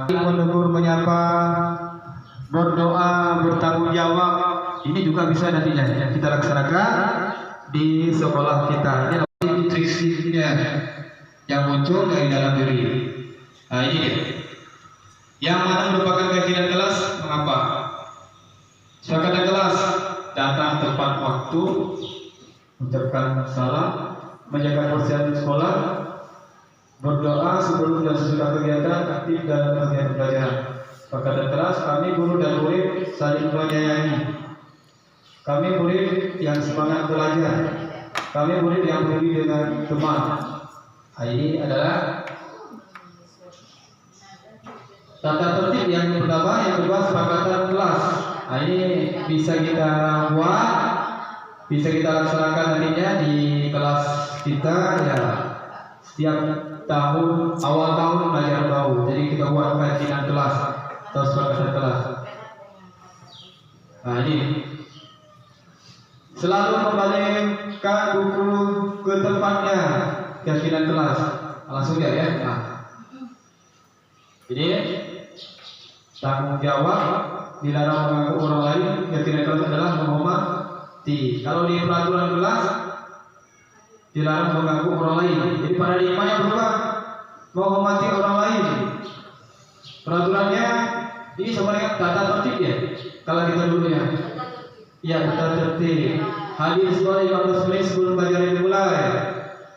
menegur, menyapa, berdoa, bertanggung jawab, ini juga bisa nantinya kita laksanakan di sekolah kita. Ini namanya instruksinya yang muncul dari dalam diri. Nah ini dia. Yang mana merupakan keyakinan kelas, mengapa? Kesepakatan kelas, datang tepat waktu, ucapkan salam, menjaga kebersihan sekolah, berdoa sebelum dan sesudah kegiatan, aktif dalam kegiatan pelajaran. Kesepakatan kelas, kami guru dan murid saling menyayangi. Kami murid yang semangat belajar. Kami murid yang pergi dengan teman. Ini adalah tata tertib yang pertama. Yang kedua, kesepakatan kelas. Ini bisa kita buat, bisa kita laksanakan nantinya di kelas kita ya. Setiap tahun, awal tahun belajar baru. Jadi kita buat kajian kelas atau kesepakatan kelas. Nah ini selalu kembalikan buku ke tempatnya, keyakinan kelas. Langsung ya. Nah. Jadi tanggung jawab, dilarang mengganggu orang lain. Keyakinan kelas adalah menghormati. Kalau di peraturan kelas dilarang mengganggu orang lain. Jadi pada nikmatnya berubah, menghormati orang lain. Peraturannya ini sebenarnya tata tertib ya. Kalau kita dulu ya. Ya, tata tertib. Hadir sekolah 15 menit sebelum pelajaran dimulai.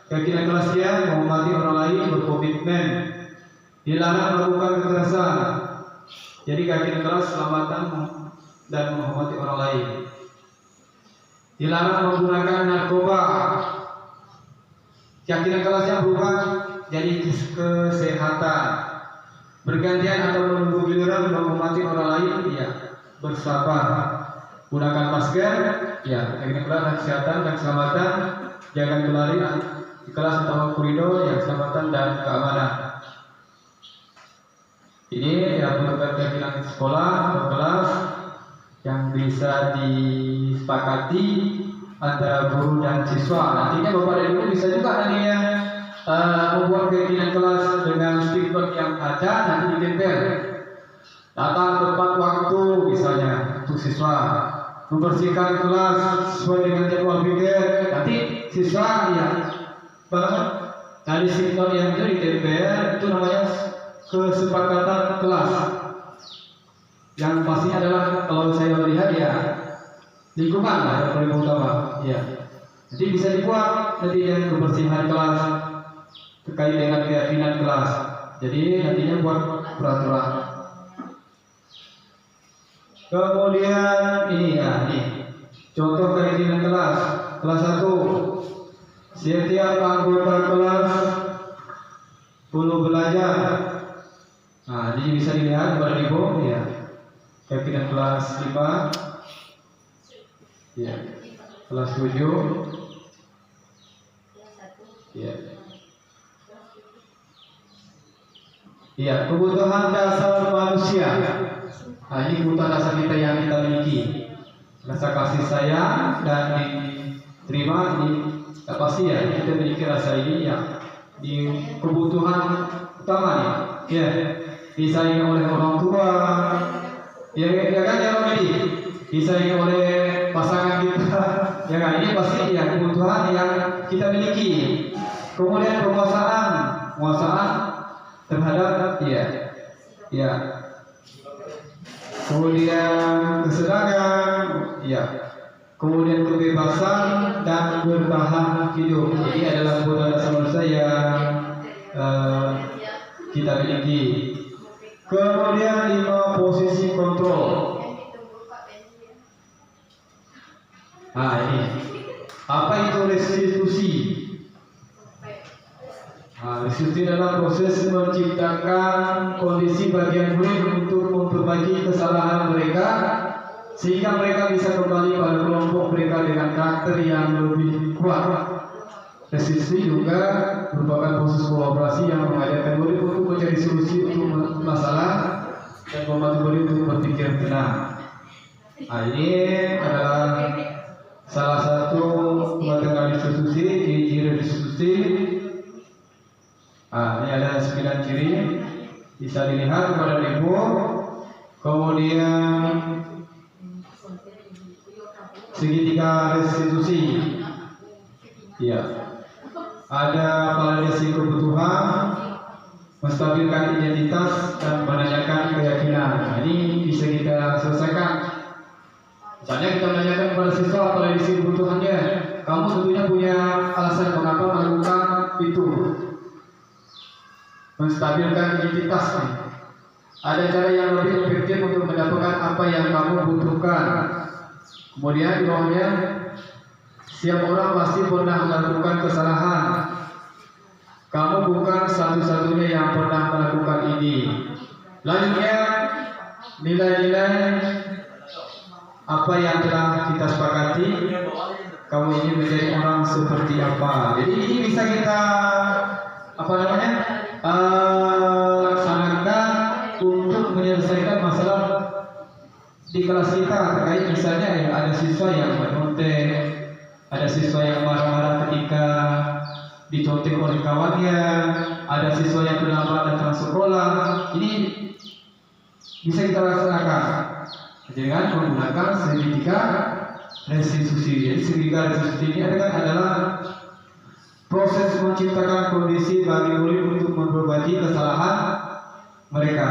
Keyakinan kelasnya menghormati orang lain, berkomitmen. Dilarang melakukan kekerasan. Jadi keyakinan kelas selamatan dan menghormati orang lain. Dilarang menggunakan narkoba. Keyakinan kelasnya berubah jadi kesehatan. Bergantian atau menunggu giliran menghormati orang lain, ya bersabar. Gunakan masker, ya keyakinan kelas kesehatan dan keselamatan. Jangan berlari di kelas atau koridor, ya keselamatan dan keamanan. Ini yang merupakan keyakinan sekolah atau kelas yang bisa disepakati antara guru dan siswa. Nantinya Bapak dan Ibu bisa juga nantinya membuat keyakinan kelas dengan stiker yang ada nanti ditempel. Datang tepat waktu misalnya untuk siswa, membersihkan kelas sesuai dengan jadwal pikir. Nanti siswa ya dari stiker yang itu ditempel, itu namanya kesepakatan kelas. Yang pastinya adalah kalau saya melihat ya lingkungan lah yang paling utama ya. Jadi bisa dibuat nanti yang kebersihan kelas terkait dengan keyakinan kelas. Jadi nantinya buat peraturan. Kemudian ini ya, contoh keyakinan kelas. Kelas 1, setiap anggota kelas perlu belajar. Nah, ini bisa dilihat pada Ibu ya. Keyakinan kelas 5. Ya, kelas 7. Ya. Ya, kebutuhan dasar manusia. Nah, ini kebutuhan dasar kita yang kita miliki. Rasa kasih sayang dan diterima ini pasti ya kita miliki rasa ini ya di kebutuhan utama nih. Ya, disayangi oleh orang tua. Ya kan ya ini disayangi oleh pasangan kita. Ya kan ini pasti ya kebutuhan yang kita miliki. Kemudian penguasaan terhadap ya. Kemudian kesenangan, ya. Kemudian kebebasan dan bertahan hidup. Ini adalah kebutuhan dasar manusia yang kita miliki. Kemudian 5 posisi kontrol. Nah ini, apa itu restitusi? Nah, restitusi adalah proses menciptakan kondisi bagian murid untuk memperbaiki kesalahan mereka sehingga mereka bisa kembali pada kelompok mereka dengan karakter yang lebih kuat. Restitusi juga merupakan proses kolaborasi yang mengajarkan murid untuk mencari solusi untuk masalah dan membantu murid untuk berpikir tenang. Nah, ini adalah salah satu materi restitusi, ciri-ciri restitusi. Nah, ini ada 9 ciri, bisa dilihat pada ibu. Kemudian segitiga restitusi, ya, ada validasi kebutuhan, menstabilkan identitas dan menanyakan keyakinan. Nah, ini bisa kita selesaikan. Misalnya kita menanyakan kepada siswa validasi kebutuhannya, kamu tentunya punya alasan mengapa melakukan itu. Menstabilkan identitas nih. Ada cara yang lebih efektif untuk mendapatkan apa yang kamu butuhkan. Kemudian di bawahnya, setiap orang pasti pernah melakukan kesalahan. Kamu bukan satu-satunya yang pernah melakukan ini. Selanjutnya, nilai-nilai apa yang telah kita sepakati. Kamu ini menjadi orang seperti apa. Jadi ini bisa kita laksanakan untuk menyelesaikan masalah di kelas kita terkait misalnya ya, ada siswa yang mencontek, ada siswa yang marah-marah ketika dicontek oleh kawannya, ada siswa yang terlambat datang sekolah. Ini bisa kita laksanakan dengan menggunakan segitiga restitusi. Jadi segitiga restitusi ini adalah proses menciptakan kondisi bagi murid untuk memperbaiki kesalahan mereka.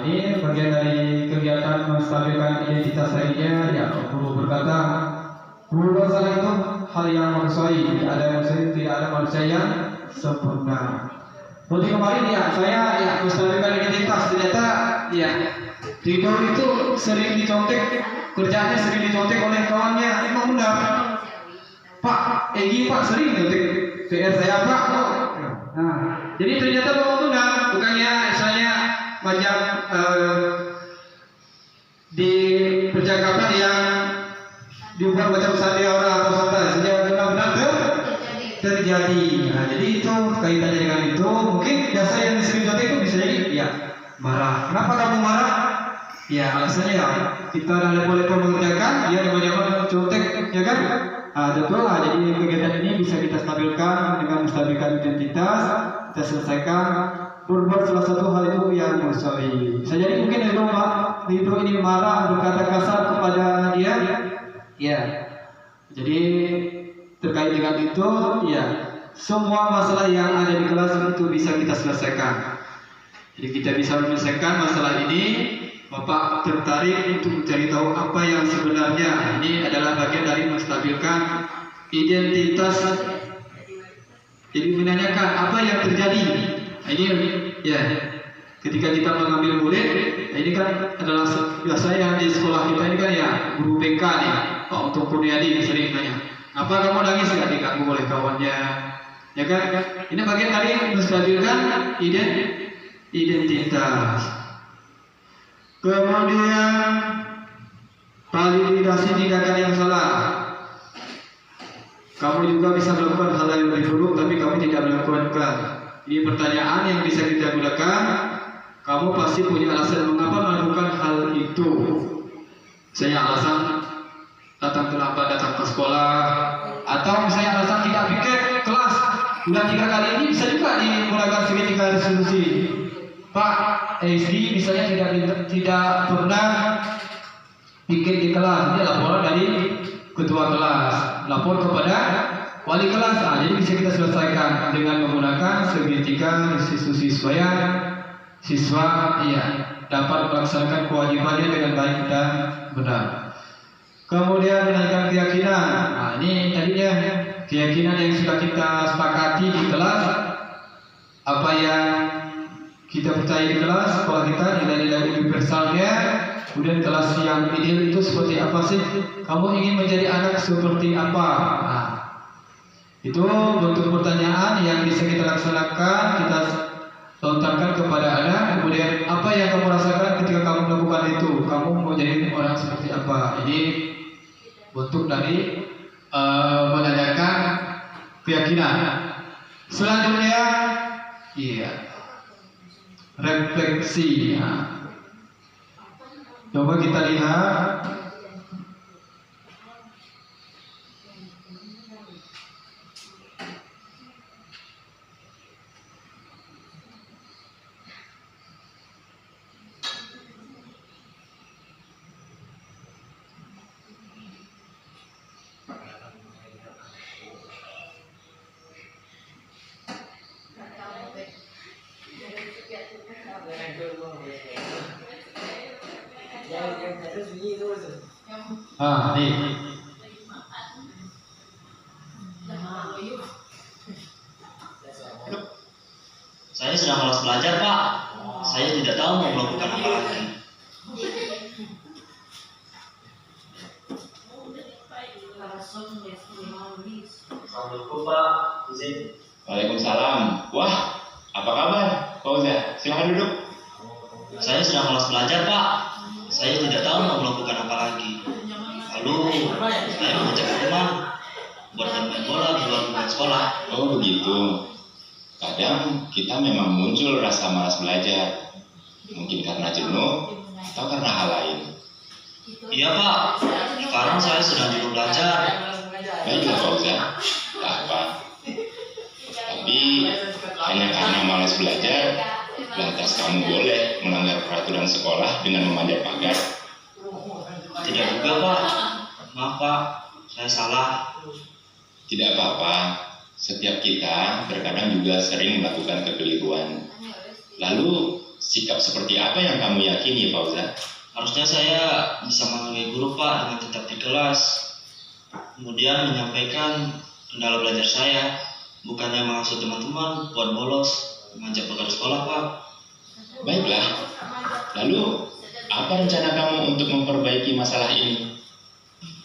Ini bagian dari kegiatan menstabilkan identitas lainnya. Ya, guru berkata, guru salah itu hal yang manusiawi, tidak ada manusia yang sempurna. Seperti kemarin ya, saya menstabilkan identitas. Ternyata ya, Ridho itu sering dicontek, kerjanya sering dicontek oleh kawannya. Emang benar, Pak Egi Pak sering dicontek PR saya Pak. Nah, jadi ternyata memang benar, bukannya saya macam di percakapan yang diubah macam sandiwara atau santai, sejak benar-benar terjadi. Nah, jadi itu kaitannya dengan itu. Mungkin biasa yang sering contek itu bisa jadi ya marah. Kenapa kamu marah? Ya alasannya ya kita boleh mengerjakan, dia banyak contek, ya kan? Betul lah. Jadi kegiatan ini bisa kita stabilkan dengan menstabilkan identitas, kita selesaikan. Berbuat salah satu hal itu yang manusiawi. Bisa jadi mungkin Ridho ini marah, berkata kasar kepada dia. Ya. Jadi terkait dengan itu, ya semua masalah yang ada di kelas itu bisa kita selesaikan. Jadi kita bisa menyelesaikan masalah ini. Bapak tertarik untuk mencari tahu apa yang sebenarnya. Ini adalah bagian dari menstabilkan identitas. Jadi menanyakan apa yang terjadi. Ini ya, ketika kita mengambil murid, ini kan adalah biasa yang di sekolah kita ini kan ya guru BK nih, Pak untuk Kurniadi sering nanya, apa kamu nangis nggak diganggu oleh kawannya, ya kan? Ini bagian dari menstabilkan identitas. Kemudian validasi tindakan yang salah. Kamu juga bisa melakukan hal yang lebih buruk, tapi kamu tidak melakukan. Ini pertanyaan yang bisa kita gunakan. Kamu pasti punya alasan mengapa melakukan hal itu. Misalnya alasan datang terlambat datang ke sekolah, atau misalnya alasan tidak piket kelas bulan 3 kali ini, bisa juga dimulakan segitiga resolusi. Pak SD misalnya tidak pernah piket di kelas, ini laporan dari ketua kelas, lapor kepada wali kelas. Jadi bisa kita selesaikan dengan menggunakan segitiga restitusi supaya siswa dapat melaksanakan kewajibannya dengan baik dan benar. Kemudian menaikkan keyakinan. Ini tadinya keyakinan yang sudah kita sepakati di kelas, apa yang kita percaya di kelas, sekolah kita nilai-nilai universalnya Kemudian kelas yang ideal itu seperti apa sih? Kamu ingin menjadi anak seperti apa? Nah, itu bentuk pertanyaan yang bisa kita laksanakan, kita lontarkan kepada anak. Kemudian apa yang kamu rasakan ketika kamu melakukan itu? Kamu mau jadi orang seperti apa? Ini bentuk dari menanyakan keyakinan. Selanjutnya, iya, refleksi. Nah, coba kita lihat. Nih. Saya sedang malas belajar, Pak. Saya tidak tahu mau melakukan apa lagi. Assalamualaikum, Pak. Izin. Waalaikumsalam. Wah, apa kabar, Fauzan? Silahkan duduk. Saya sedang malas belajar, Pak. Saya tidak tahu mau melakukan apa lagi. Lalu, saya mengajak teman buat bermain bola di luar lingkungan sekolah. Oh begitu. Kadang kita memang muncul rasa malas belajar. Mungkin karena jenuh atau karena hal lain. Iya, Pak. Sekarang saya sedang jenuh belajar. Baiklah Fauzan, tak apa. Tapi hanya karena malas belajar, lantas kamu boleh melanggar peraturan sekolah dengan memanjat pagar. Tidak juga, Pak. Maaf, Pak. Saya salah. Tidak apa-apa. Setiap kita terkadang juga sering melakukan kekeliruan. Lalu sikap seperti apa yang kamu yakini, Fauzan? Harusnya saya bisa menghargai guru, Pak, dengan tetap di kelas. Kemudian menyampaikan kendala belajar saya, bukannya menghasut teman-teman buat bolos mengajak pagar sekolah, Pak. Baiklah. Lalu apa rencana kamu untuk memperbaiki masalah ini?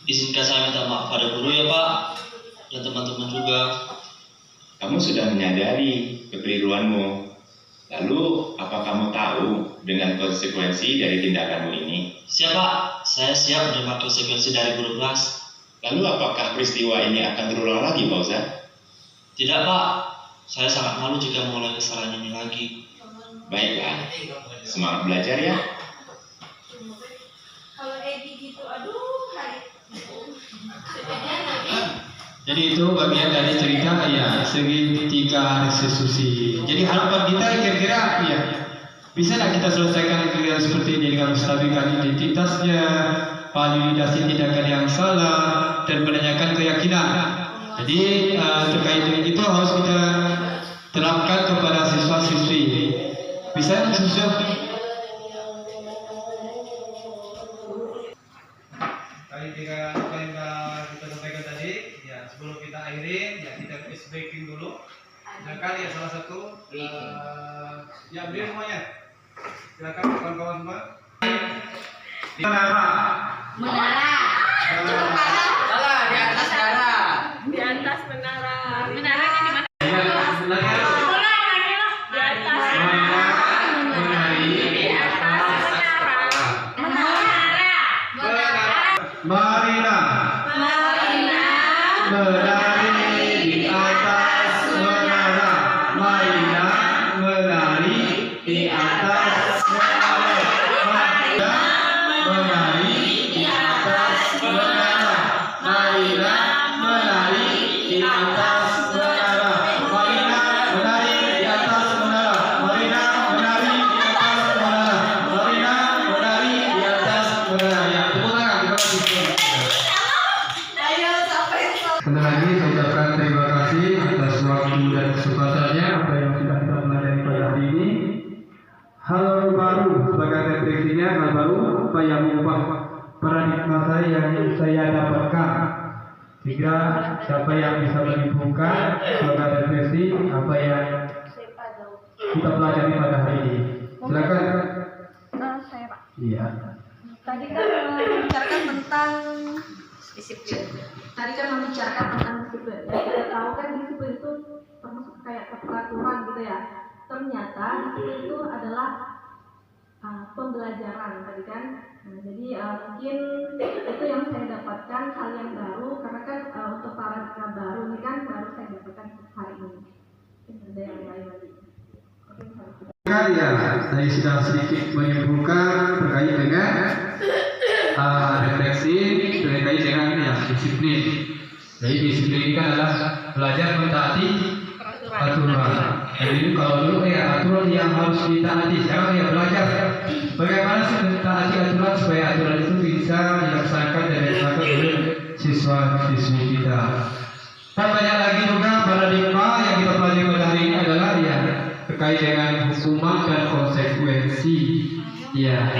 Izinkan saya minta maaf pada guru ya, Pak, dan teman-teman juga. Kamu sudah menyadari kekeliruanmu. Lalu apa kamu tahu dengan konsekuensi dari tindakanmu ini? Siap, Pak. Saya siap menerima konsekuensi dari guru kelas. Lalu apakah peristiwa ini akan terulang lagi, Fauzan? Tidak, Pak. Saya sangat malu jika mengulangi kesalahan ini lagi. Baiklah, semangat belajar ya. Kalau Edi gitu, aduh, hari. Jadi itu bagian dari cerita ya segitiga restitusi. Jadi harapan kita kira-kira ya bisa lah kita selesaikan kegiatan seperti ini dengan menstabilkan identitasnya, validasi tindakan yang salah, dan menanyakan keyakinan. Jadi terkait dengan itu harus kita terapkan kepada siswa-siswi. Bisa siswa? Kali tiga apa yang kita sampaikan tadi, ya sebelum kita akhirin, ya kita flashbacking dulu. Silakan ya salah satu, ya beri semuanya. Silakan kawan-kawan semua. Menara. Menara. Salah, di atas menara. Di atas menara. Menaranya di mana? Di atas. Menari. Di atas menara. Marina. Menari di atas menara. Marina menari di atas menara. Marina menari di atas menara. Marina menari di atas menara. Marina menari di atas menara. Marina menari di atas menara. Marina menari di atas menara. Ya, tepuk tangan. Terima kasih. Ayo sampai Sekali lagi saya ucapkan terima kasih atas waktu dan kesempatannya apa yang sudah kita pelajari pada hari ini. Hal baru sebagai refleksinya, hal baru apa yang mengubah paradigma saya yang saya dapatkan. Sehingga siapa yang bisa menyimpulkan sebagai refleksi apa yang kita pelajari pada hari ini. Silakan. Saya Pak. Iya. Tadi kan membicarakan tentang disiplin. Tadi kan membicarakan tentang disiplin. Ya, kita tahu kan disiplin itu termasuk kayak peraturan gitu ya. Ternyata disiplin itu adalah pembelajaran tadi kan. Nah, jadi mungkin itu yang saya dapatkan hal yang baru karena kan untuk paradigma baru ini kan baru saya dapatkan hari ini. Ada yang lain lagi. Ya, saya sudah sedikit menyimpulkan terkait dengan refleksi terkait dengan ya, disiplin. Jadi disiplin ini kan adalah belajar mentaati aturan. Jadi kalau dulu ya aturan yang harus ditaati, sekarang ya belajar bagaimana sih mentaati aturan supaya aturan itu bisa dilaksanakan dan dilaksanakan oleh siswa-siswi kita. Dan banyak lagi juga paradigma yang kita pelajari pada hari ini adalah ya terkait dengan hukuman dan konsekuensi, ya,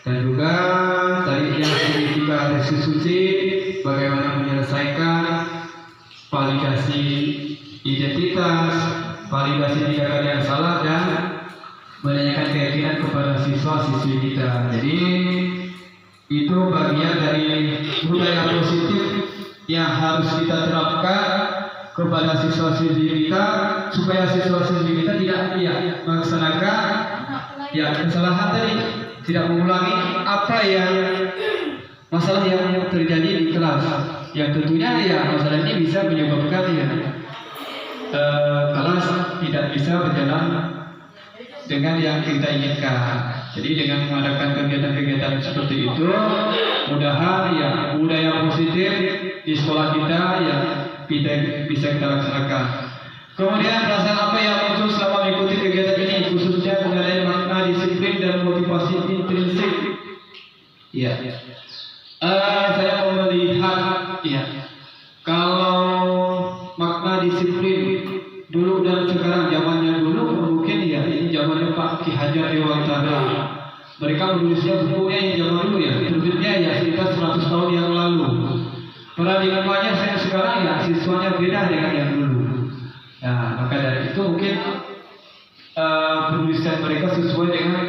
dan juga tadi yang signifikan restitusi, bagaimana menyelesaikan validasi identitas, validasi tindakan yang salah dan menanyakan keyakinan kepada siswa-siswi kita. Jadi itu bagian dari budaya positif yang harus kita terapkan kepada siswa-siswi kita supaya siswa-siswi kita tidak melaksanakan kesalahan tadi, tidak mengulangi apa yang masalah yang terjadi di kelas. Yang tentunya masalah ini bisa menyebabkan kelas tidak bisa berjalan dengan yang kita inginkan. Jadi dengan mengadakan kegiatan-kegiatan seperti itu, mudah-mudahan budaya positif di sekolah kita bisa kita laksanakan. Kemudian perasaan apa yang muncul selama mengikuti kegiatan ini, khususnya mengenai makna disiplin dan motivasi intrinsik. Saya mau melihat kalau makna disiplin dulu dan sekarang, zamannya dulu mungkin ini zamannya Pak Ki Hajar Dewantara. Mereka menulisnya bukunya yang zaman dulu terbitnya sekitar 100 tahun yang lalu. Paradigmanya saya sekarang siswanya beda dengan yang dulu. Nah, maka dari itu mungkin penulisan mereka sesuai dengan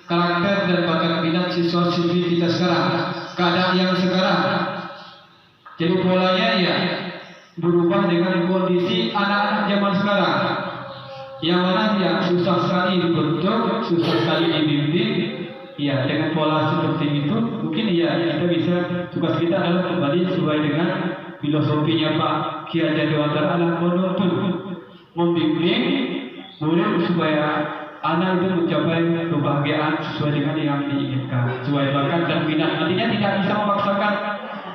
karakter dan bakat minat siswa-siswi kita sekarang, keadaan yang sekarang. Jadi polanya berubah dengan kondisi anak-anak zaman sekarang, yang mana susah sekali dibentuk, susah sekali dibimbing. Dengan pola seperti itu mungkin kita bisa, tugas kita adalah kembali sesuai dengan filosofinya Pak Ki Hajar Dewantara, adalah menuntun, membimbing murid supaya anak itu mencapai kebahagiaan sesuai dengan yang diinginkan, sesuai bakat dan minat. Artinya tidak bisa memaksakan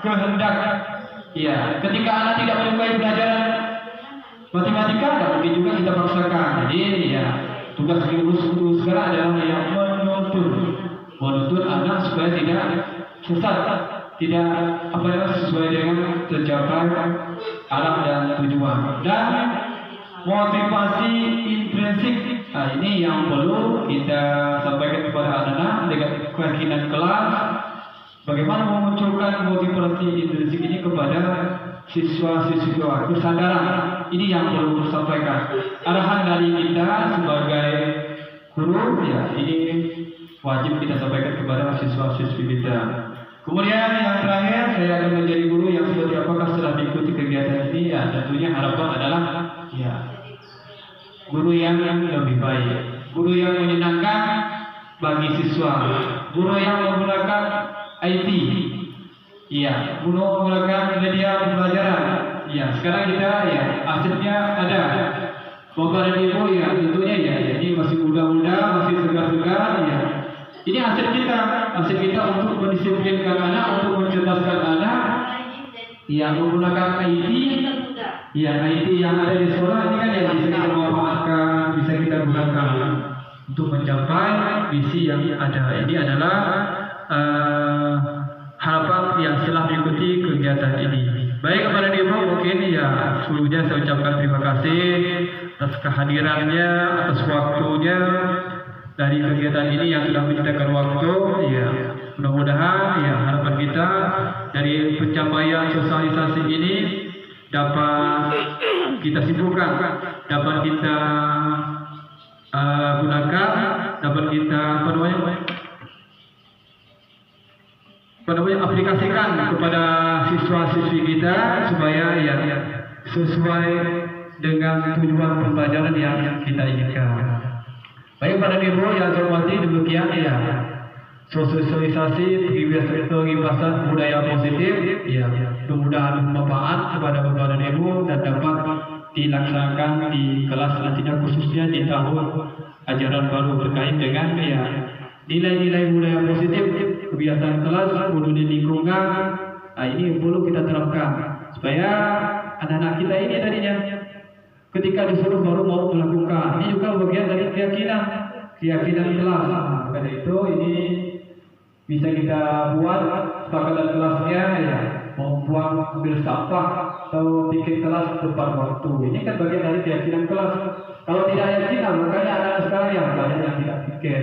kehendak. Ketika anak tidak menyukai pelajaran matematika, tidak mungkin juga kita paksakan. Jadi tugas guru sekarang adalah menuntun anak supaya tidak sesat, tidak sesuai dengan tercapai arah dan tujuan. Dan motivasi intrinsik, ini yang perlu kita sampaikan kepada anak-anak dengan keyakinan kelas. Bagaimana memunculkan motivasi intrinsik ini kepada siswa-siswi, kesadaran ini yang perlu disampaikan. Arahan dari kita sebagai guru ini wajib kita sampaikan kepada siswa-siswi kita. Kemudian yang terakhir, saya akan menjadi guru yang seperti apakah setelah mengikuti kegiatan ini? Tentunya harapan adalah guru yang lebih baik, guru yang menyenangkan bagi siswa, guru yang menggunakan IT, guru menggunakan media pembelajaran. Sekarang kita asetnya ada. Bapak dan Ibu tentunya ini masih muda-muda, masih segar-segar. Ini aset kita untuk mendisiplinkan anak, untuk mencerdaskan anak. Menggunakan IT. IT yang ada di sekolah ini kan bisa kita manfaatkan, bisa kita gunakan untuk mencapai visi yang ada. Ini adalah harapan yang setelah mengikuti kegiatan ini. Baik kepada Ibu, mungkin sebelumnya saya ucapkan terima kasih atas kehadirannya, atas waktunya dari kegiatan ini yang sudah menyediakan waktu. Mudah-mudahan harapan kita dari pencapaian sosialisasi ini dapat kita simpulkan, dapat kita gunakan, dapat kita aplikasikan kepada siswa-siswi kita supaya ya sesuai dengan tujuan pembelajaran yang kita inginkan. Baik pada Ibu yang saya hormati, demikian ya sosialisasi peribahasa budaya positif ya mudah-mudahan bermanfaat kepada Bapak dan Ibu dan dapat dilaksanakan di kelas nantinya, khususnya di tahun ajaran baru berkait dengan ya nilai-nilai budaya positif, kebiasaan kelas, budaya lingkungan. Nah, ini perlu kita terapkan supaya anak-anak kita ini tadinya ketika disuruh baru mau melakukan. Ini juga bagian dari keyakinan kelas. Nah, karena itu ini bisa kita buat kesepakatan kelasnya ya, membuang ambil sampah atau tiket kelas tepat waktu. Ini kan bagian dari keyakinan kelas. Kalau tidak yakin, makanya anak-anak sekarang yang belajar yang tidak tiket,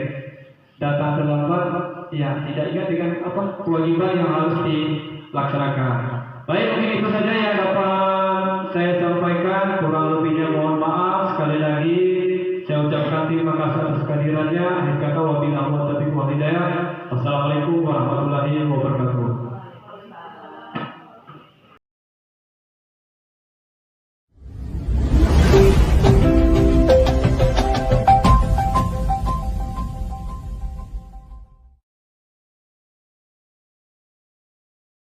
datang terlambat, ya tidak ingat dengan apa kewajiban yang harus dilaksanakan. Baik, mungkin itu saja yang dapat saya sampaikan. Kurang lebihnya mohon maaf. Sekali lagi saya ucapkan terima kasih atas kehadirannya. Akhir kata wabillahi taufiq wal hidayah. Wassalamualaikum warahmatullahi wabarakatuh.